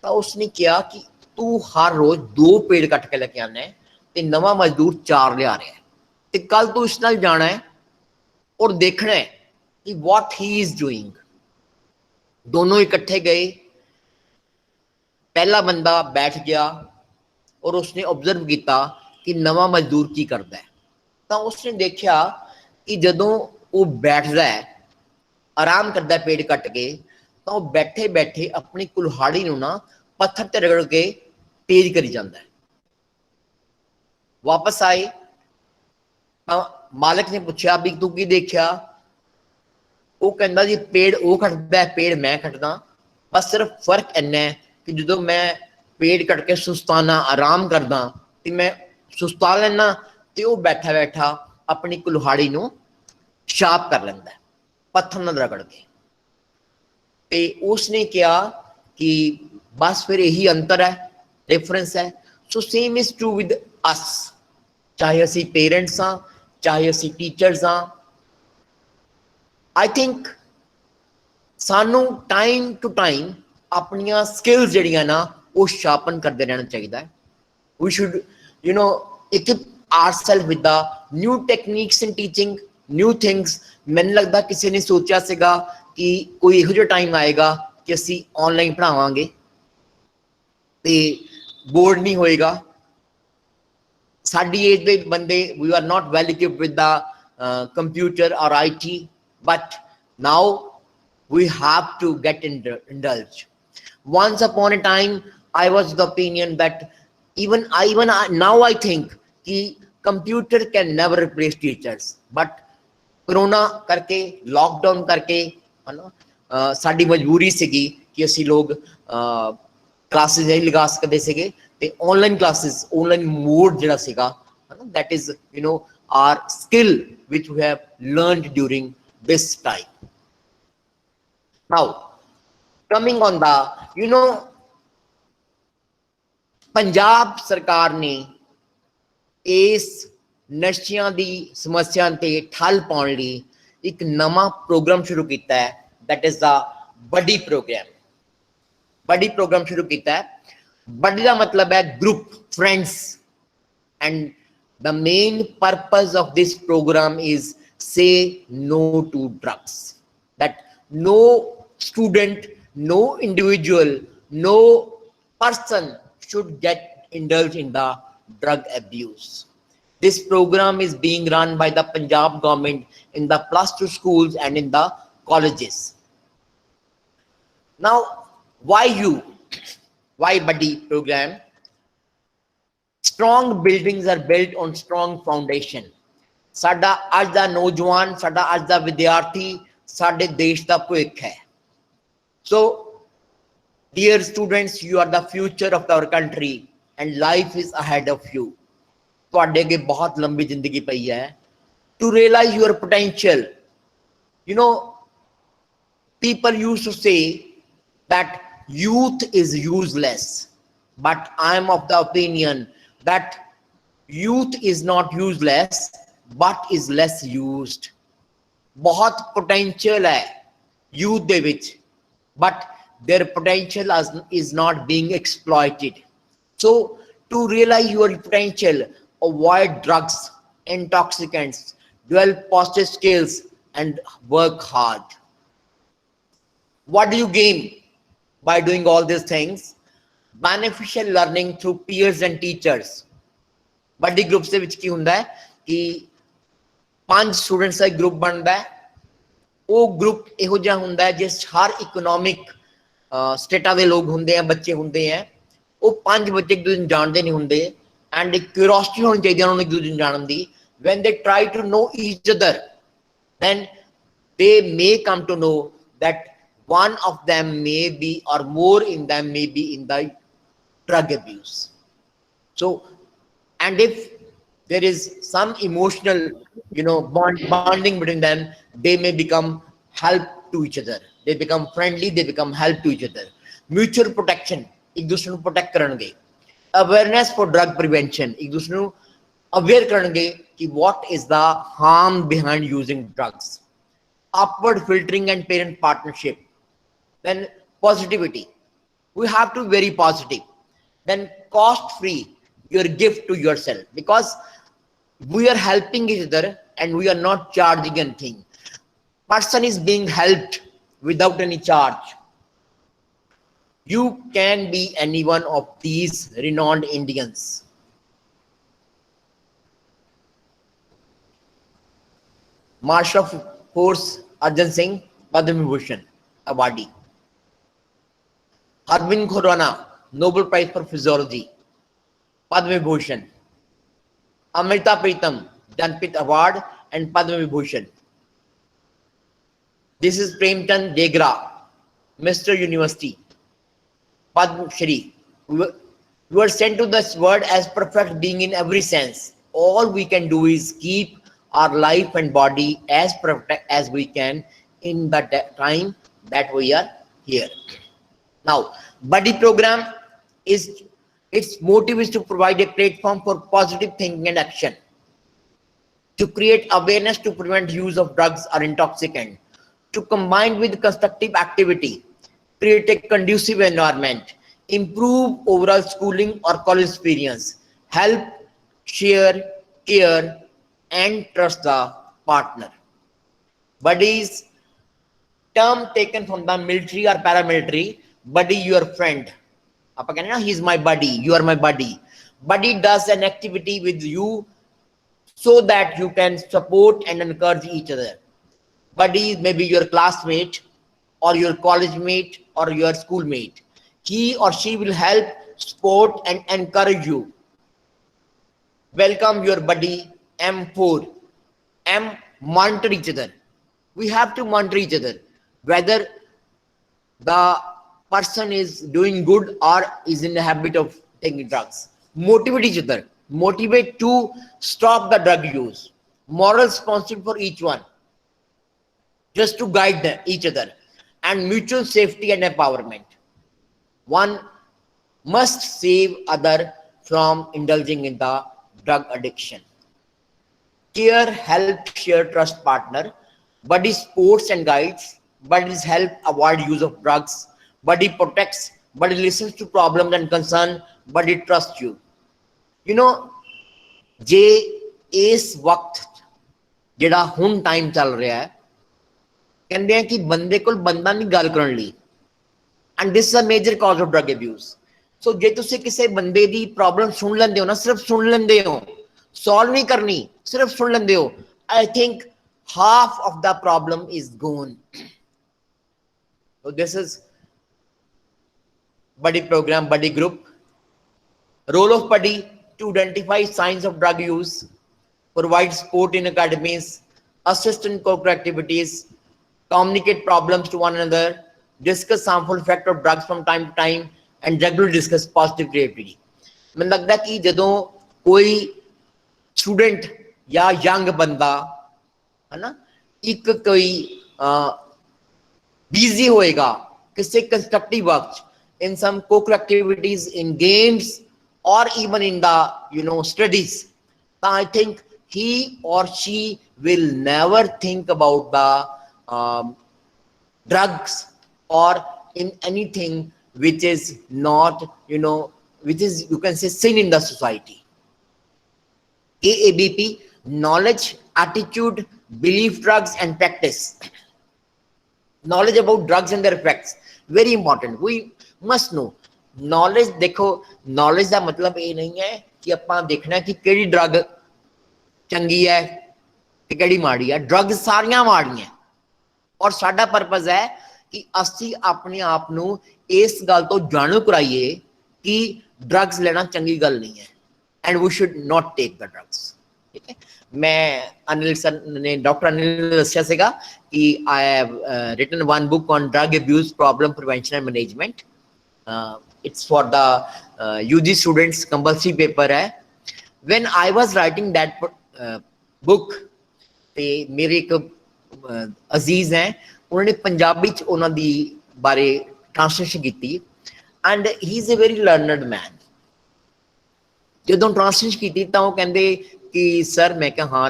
ਤਾਂ ਉਸਨੇ ਕਿਹਾ ਕਿ ਤੂੰ ਹਰ ਰੋਜ਼ 2 ਪੇੜ ਕੱਟ ਕੇ ਲੈ ਕੇ ਆਣਾ ਹੈ ਤੇ ਨਵਾਂ ਮਜ਼ਦੂਰ 4 ਲਿਆ ਰਿਹਾ ਹੈ, ਤੇ ਕੱਲ ਤੂੰ ਇਸ ਨਾਲ ਜਾਣਾ ਹੈ ਔਰ ਦੇਖਣਾ ਹੈ ਕਿ what he is doing। दोनों इकट्ठे गए, पहला बंदा बैठ गया और उसने ऑब्जर्व किया कि नवा मजदूर की करता है। तो उसने देखा कि जदों वो बैठता है, आराम करता है पेड़ कट के, तो वो बैठे बैठे अपनी कुल्हाड़ी नूं ना पत्थर ते रगड़ के तेज करी जाता है। वापस आए, मालिक ने पूछा भी तू की देखा? वो कहता जी पेड़ वो कटता है, पेड़ मैं कटदा, बस सिर्फ फर्क इन्ना है कि जो मैं पेड़ कट के सुस्ताना आराम करदा ते मैं सुस्ता लेना ते वो बैठा बैठा अपनी कुल्हाड़ी नूं शार्प कर लेंदा है पत्थर नाल रगड़ के। ते उसने कहा कि बस फिर यही अंतर है, डिफरेंस है। So same is true with us, चाहे असी पेरेंट्स हाँ, चाहे असी टीचर्स हाँ। आई थिंक सानू टाइम टू टाइम अपनियां स्किल्स जड़ियां ना वो शार्पन करते रहना चाहिए। We should equip ourselves with the new techniques in teaching, new things। मैंने लगता किसी ने सोचा सीगा कि कोई इहो जिहा टाइम आएगा कि असी ऑनलाइन पढ़ावांगे ते बोर्ड नहीं होएगा। साडी एज दे बंदे we are not well equipped with the computer or IT, but now we have to get indulged। Once upon a time I was the opinion that even now I think कि computer can never replace teachers, but corona करके, lockdown करके, है ना, साडी मजबूरी सीगी कि असी लोग classes नहीं लगा सकते सीगे ते ऑनलाइन क्लासेस, ऑनलाइन मोड जिहड़ा सीगा, है ना, that is our skill which we have learned during this time। Now coming on the Punjab सरकार ने इस नशियां दी समस्या ते ठल पाउण लई एक नवा प्रोग्राम शुरू किया है, that is the buddy program. Buddy program शुरू किया है। बडी का मतलब है group, friends, and the main purpose of this program is say no to drugs, that no student, no individual, no person should get indulged in the drug abuse। This program is being run by the Punjab government in the +2 schools and in the colleges। Now why buddy program? Strong buildings are built on strong foundation। साडा अज दा नौजवान, साडा अज दा विद्यार्थी साडे देश दा भविख है। So dear students, you are the future of our country and life is ahead of you। तुहाडे अगे बहुत लंबी जिंदगी पई है। To realize your potential, people used to say that youth is useless, but I am of the opinion that youth is not useless but is less used। बहुत potential है youth they which, but their potential is not being exploited। So to realize your potential, avoid drugs, intoxicants, develop positive skills and work hard। What do you gain by doing all these things? Beneficial learning through peers and teachers। बड़ी groups they विच की हुंदा है कि 5 students का group बनता है। वो group इहो जिहा हुंदा है जिस हर इकोनॉमिक स्टेटा दे लोग हुंदे हैं, बच्चे हुंदे हैं। वो 5 बच्चे एक दूसरे जानते नहीं हुंदे, एंड एक क्यूरियोसिटी होनी चाहिए उन्होंने एक दूसरे जानने दी। When they try to know each other, then they may come to know that one of them may be, or more in them may be in the drug abuse। So, and if there is some emotional bonding between them, they may become help to each other, they become friendly, they become help to each other। Mutual protection, एक दूसरे ਨੂੰ protect ਕਰਨਗੇ, awareness for drug prevention, एक दूसरे ਨੂੰ aware ਕਰਨਗੇ कि what is the harm behind using drugs, upward filtering and parent partnership, then positivity, we have to be very positive, then cost free, your gift to yourself, because we are helping each other and we are not charging anything. Person is being helped without any charge. You can be any one of these renowned Indians. Marshal of Force Arjun Singh, Padma Vibhushan awardee. Arvind Khurana, Nobel Prize for Physiology, Padma Vibhushan. Amrita Pritam, Jnanpith Award and Padma Vibhushan. This is Premchand Degra, Mr. University, Padma Shri. We were sent to this world as perfect being in every sense. All we can do is keep our life and body as perfect as we can in the time that we are here. Now, Buddy program is, its motive is to provide a platform for positive thinking and action, to create awareness to prevent use of drugs or intoxicant, to combine with constructive activity, create a conducive environment, improve overall schooling or college experience, help, share, care, and trust the partner. Buddy is term taken from the military or paramilitary. Buddy, your friend. Apa कहना ना, he is my buddy, you are my buddy. Buddy does an activity with you so that you can support and encourage each other. Buddy may be your classmate or your college mate or your schoolmate. He or she will help, support and encourage you. Welcome your buddy. M4. M, monitor each other. We have to monitor each other, whether the person is doing good or is in the habit of taking drugs. Motivate each other. Motivate to stop the drug use. Moral responsibility for each one, just to guide them, each other, and mutual safety and empowerment. One must save other from indulging in the drug addiction. Care, help, share, trust partner. Buddy supports and guides. Buddies help avoid use of drugs. Buddy protects. Buddy listens to problems and concern. Buddy trusts you. You know, जे इस वक्त ਜਿਹੜਾ ਹੁਣ time चल रहा है, ਕਹਿੰਦੇ ਆ ਕਿ ਬੰਦੇ ਕੋਲ ਬੰਦਾ ਨਹੀਂ ਗੱਲ ਕਰਨ ਲਈ, and this is a major cause of drug abuse. So ਜੇ ਤੁਸੀਂ ਕਿਸੇ ਬੰਦੇ ਦੀ ਪ੍ਰੋਬਲਮ ਸੁਣ ਲੈਂਦੇ ਹੋ ਨਾ, ਸਿਰਫ ਸੁਣ ਲੈਂਦੇ ਹੋ, solve नहीं करनी, सिर्फ सुन लेंदे हो, I think half of the problem is gone. So this is Buddy program, Buddy group. Role of Buddy: to identify signs of drug use, provide support in academies, assist in co-curricular activities, communicate problems to one another, discuss harmful effect of drugs from time to time, and regularly discuss positive creativity. ਮੈਨੂੰ ਲੱਗਦਾ ਕਿ ਜਦੋਂ ਕੋਈ student या young बंदा है ना, एक कोई बिजी होएगा किसी constructive work, in some co-curricular activities, in games or even in the studies, I think he or she will never think about the drugs or in anything which is not which is, you can say, sin in the society. AABP: knowledge, attitude, belief, drugs and practice. Knowledge about drugs and their effects, very important. We must know knowledge. देखो, knowledge ਦਾ ਮਤਲਬ ਇਹ ਨਹੀਂ ਹੈ ਕਿ ਆਪਾਂ ਦੇਖਣਾ ਕਿ ਕਿਹੜੀ ਡਰਗ ਚੰਗੀ ਹੈ ਤੇ ਕਿਹੜੀ ਮਾੜੀ ਹੈ। ਡਰਗ ਸਾਰੀਆਂ ਮਾੜੀਆਂ, ਔਰ ਸਾਡਾ ਪਰਪਸ ਹੈ ਕਿ ਅਸੀਂ ਆਪਣੇ ਆਪ ਨੂੰ ਇਸ ਗੱਲ ਤੋਂ ਜਾਣੂ ਕਰਾਈਏ ਕਿ ਡਰਗਸ ਲੈਣਾ ਚੰਗੀ ਗੱਲ ਨਹੀਂ ਹੈ, and we should not take the drugs. ठीक है, मैं अनिल सर ने, डॉक्टर अनिल दस्या सेगा कि I have written one book on drug abuse problem prevention and management. It's for the UG students, compulsory paper है. When I was writing that book, ते मेरे एक अजीज हैं, उन्होंने पंजाबी च उन्हां दी बारे ट्रांसलेशन की, and he's a very learned man. ਜਦੋਂ ਟ੍ਰਾਂਸਲੇਟ ਕੀਤੀ ਤਾਂ ਉਹ ਕਹਿੰਦੇ ਕਿ ਸਰ, ਮੈਂ ਕਿਹਾ ਹਾਂ,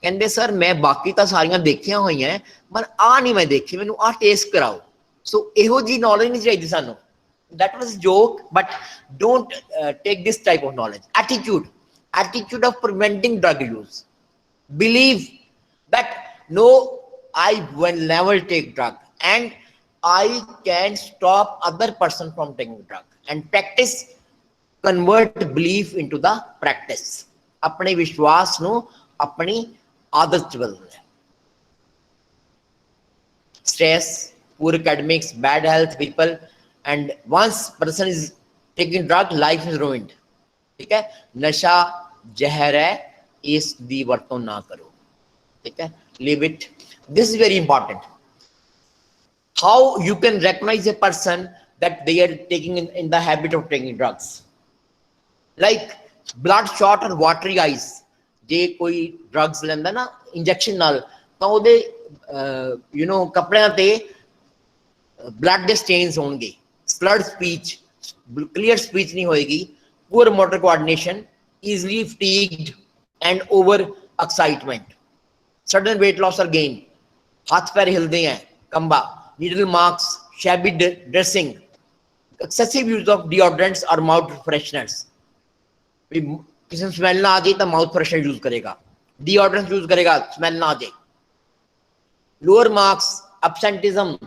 ਕਹਿੰਦੇ ਸਰ ਮੈਂ ਬਾਕੀ ਤਾਂ ਸਾਰੀਆਂ ਦੇਖੀਆਂ ਹੋਈਆਂ ਪਰ ਆ ਨਹੀਂ ਮੈਂ ਦੇਖੀ, ਮੈਨੂੰ ਆ ਟੇਸਟ ਕਰਾਓ। ਸੋ ਇਹੋ ਜੀ ਨੌਲੇਜ ਨਹੀਂ ਚਾਹੀਦੀ ਸਾਨੂੰ। that was a joke, but don't take this type of knowledge. Attitude of preventing drug use. Believe that no, I will never take drug and I can stop other person from taking drug, and practice, convert belief into the practice. अपने विश्वास नु अपनी आदत च बदलना। Stress, poor academics, bad health, people, and once person is taking drug, life is ruined. ठीक है, नशा जहर है, इस दी वरतों ना करो। ठीक है, leave it. This is very important. How you can recognize a person that they are taking in the habit of taking drugs, like bloodshot or watery eyes. जे कोई drugs लेंदा ना इंजेक्शन नाल, तो उदे कपड़ियां ते blood दे stains होंगे, slurred speech, clear speech नहीं होएगी, poor motor coordination, easily fatigued and over excitement, sudden weight loss or gain, हाथ पैर हिलते हैं, कंबा, needle marks, shabby dressing, excessive use of deodorants or mouth fresheners. किसी में स्मेल ना आ जाए तो माउथ फ्रेशनर यूज करेगा, डिओड्रेंट यूज करेगा, स्मेल ना आ जाए। Lower marks, absenteeism,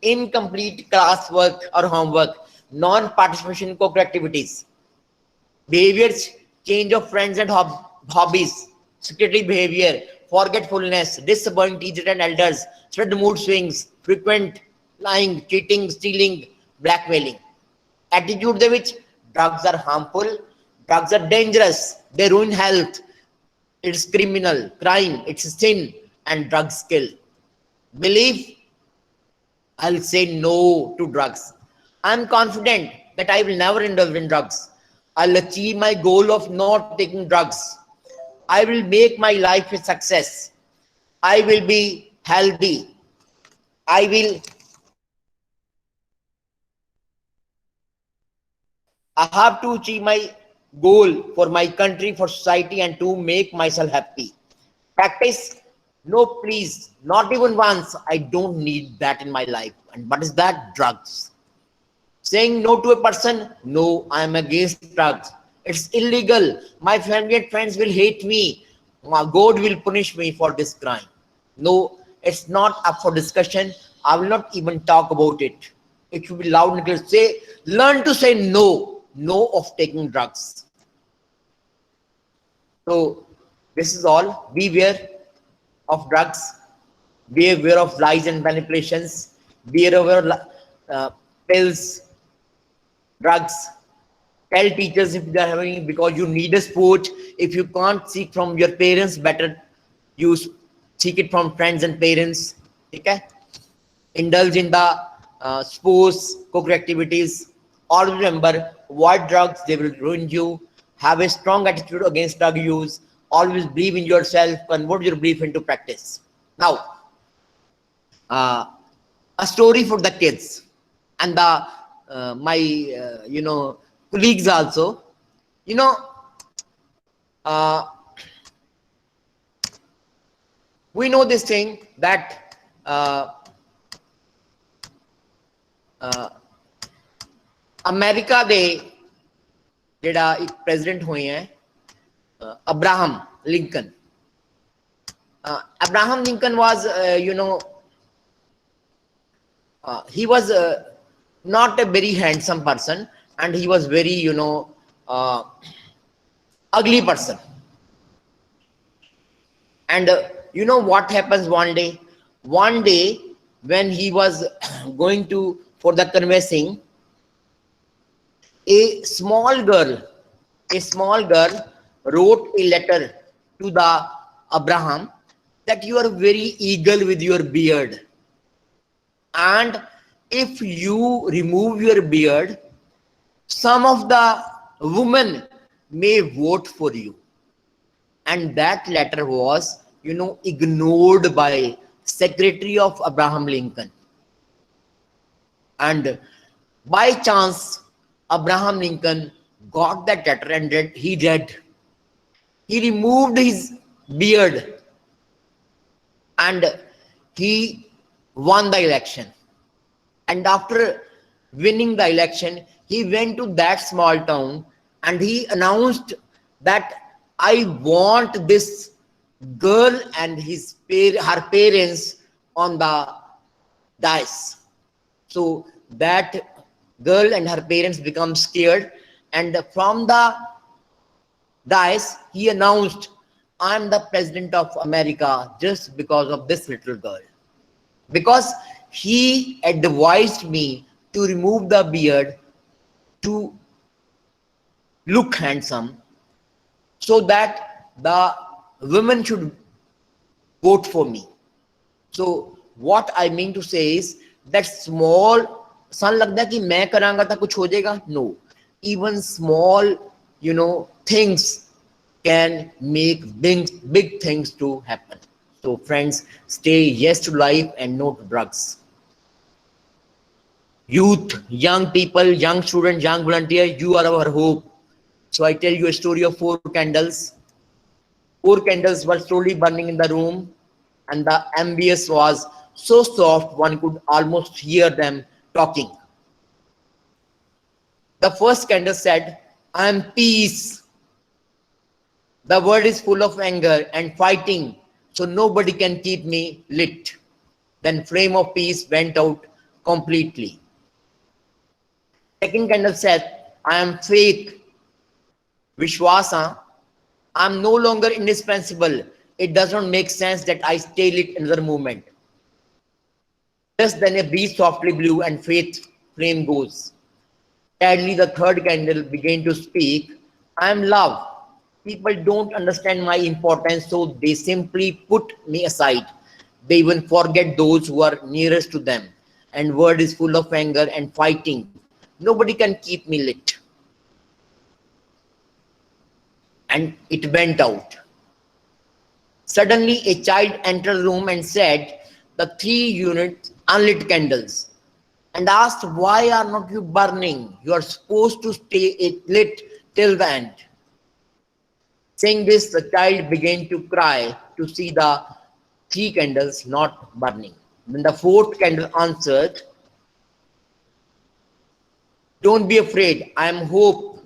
incomplete class work or homework, non participation in co-curricular activities, behaviors, change of friends and hobbies, secretary behavior, forgetfulness, disappointing teachers and elders, sudden mood swings, frequent lying, cheating, stealing, blackmailing. Attitude de which drugs are harmful, drugs are dangerous, they ruin health, it's criminal, crime, it's sin, and drugs kill. Believe, I'll say no to drugs. I'm confident that I will never indulge in drugs. I'll achieve my goal of not taking drugs. I will make my life a success. I will be healthy. I have to achieve my goal for my country, for society, and to make myself happy. Practice, no please, not even once. I don't need that in my life. And what is that? Drugs. Saying no to a person, no, I am against drugs. It's illegal. My family and friends will hate me. God will punish me for this crime. No, it's not up for discussion. I will not even talk about it. It should be loud and clear. Say, learn to say no. No of taking drugs. So this is all. Beware of drugs. Be aware of lies and manipulations. Be aware of pills, drugs. Tell teachers if they are having, because you need a support. If you can't seek from your parents, better you seek it from friends and parents. Okay? Indulge in the sports, co-curricular activities. Always remember, avoid drugs, they will ruin you. Have a strong attitude against drug use. Always believe in yourself, convert your belief into practice. Now, a story for the kids and the my colleagues also. We know this thing that America दे जेड़ा एक president हुए हैं Abraham Lincoln. Abraham Lincoln was he was not a very handsome person, and he was very ugly person. And what happens one day when he was going for the conversing, a small girl wrote a letter to the Abraham that you are very eagle with your beard, and if you remove your beard, some of the women may vote for you. And that letter was ignored by secretary of Abraham Lincoln. And By chance, Abraham Lincoln got that letter and he read. He removed his beard and he won the election. And after winning the election, he went to that small town and he announced that I want this girl and her parents on the dais. So that girl and her parents become scared, and from the dais he announced, I'm the president of America just because of this little girl. Because he advised me to remove the beard to look handsome, so that the women should vote for me. So what I mean to say is that small सन लगता है कि मैं करांगा तो कुछ हो जाएगा. No, even small things can make big things to happen. So friends, stay yes to life and no to drugs. Youth, young people, young students, young volunteer, you are our hope. So I tell you a story of 4 candles. 4 candles were slowly burning in the room, and the ambience was so soft one could almost hear them talking. The first candle said, I am peace. The world is full of anger and fighting, so nobody can keep me lit. Then flame of peace went out completely. Second candle said, I am faith, Vishwasa. I am no longer indispensable. It does not make sense that I stay lit another moment. Just then a breeze softly blew and faith flame goes. Sadly, the third candle began to speak. I am love. People don't understand my importance, so they simply put me aside. They even forget those who are nearest to them. And world is full of anger and fighting. Nobody can keep me lit. And it went out. Suddenly, a child entered the room and said, the 3 unit unlit candles, and asked, why are not you burning? You are supposed to stay lit till the end. Saying this, the child began to cry to see the 3 candles not burning. Then the 4th candle answered, don't be afraid, I am hope.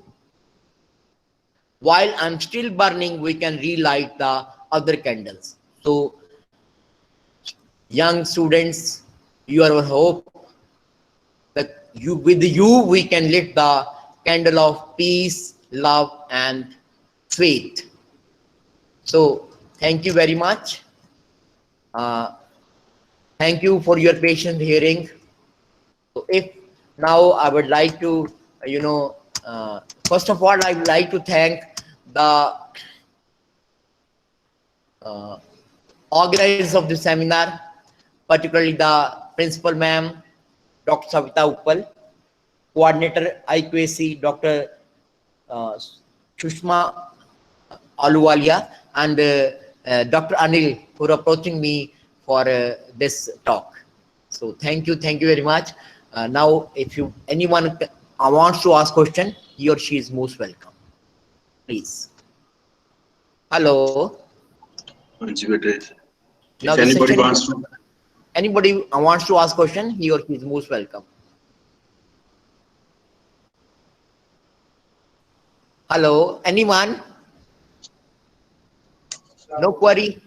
While I am still burning, we can relight the other candles. So, young students, you are our hope. That with you we can lit the candle of peace, love, and faith. So, thank you very much. Thank you for your patient hearing. So if now I would like to, first of all, I would like to thank the organizers of the seminar, particularly the principal ma'am, Dr. Savita Uppal, coordinator IQAC, Dr. Sushma Aluwalia, and Dr. Anil for approaching me for this talk. So thank you very much. Now, if anyone wants to ask question, he or she is most welcome. Please. Hello. If Now anybody wants to ask question, he or she is most welcome. Hello, anyone? No query?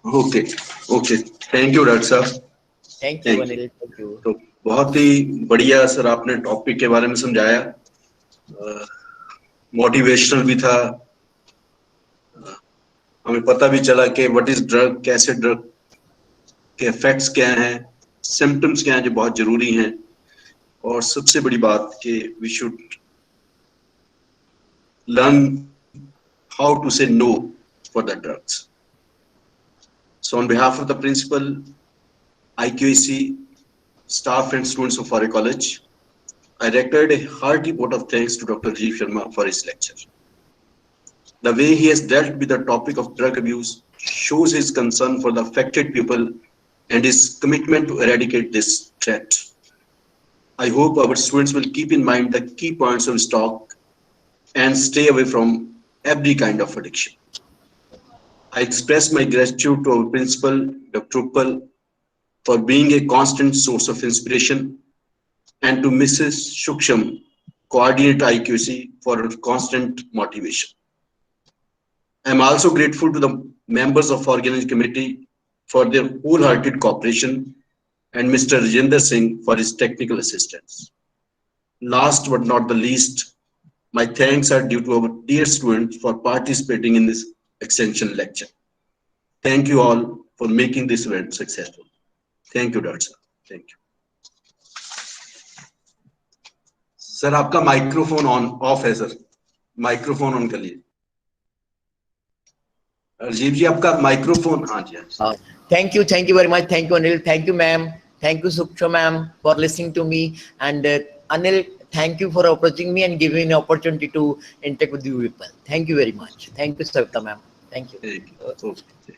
Okay. Thank you, Dr. Sahab. Thank you, Anil. Thank you. तो बहुत ही बढ़िया sir आपने topic के बारे में समझाया, motivational भी था, हमें पता भी चला कि व्हाट इज ड्रग, कैसे ड्रग के इफेक्ट्स क्या हैं, सिम्टम्स क्या हैं जो बहुत जरूरी हैं, और सबसे बड़ी बात कि we should learn how to say no for the drugs. So on behalf of the principal, IQAC, staff and students of Farre College, I record a hearty vote of thanks to Dr. G. Sharma for his lecture. The way he has dealt with the topic of drug abuse shows his concern for the affected people and his commitment to eradicate this threat. I hope our students will keep in mind the key points of stock and stay away from every kind of addiction. I express my gratitude to our principal, Dr. Uppal, for being a constant source of inspiration, and to Mrs. Shuksham, coordinator IQC, for her constant motivation. I am also grateful to the members of organizing committee for their wholehearted cooperation and Mr. Rajinder Singh for his technical assistance. Last but not the least, my thanks are due to our dear students for participating in this extension lecture. Thank you all for making this event successful. Thank you, Dr. Sir. Thank you. Sir आपका microphone of है sir, microphone on कर लीजिए। राजीव जी आपका microphone, हाँ जी हाँ। Thank you very much. Thank you, Anil. Thank you, ma'am. Thank you, Suksha ma'am, for listening to me. And Anil, thank you for approaching me and giving me an opportunity to interact with you people. Thank you very much. Thank you, Savita ma'am. Thank you. Thank you. Okay.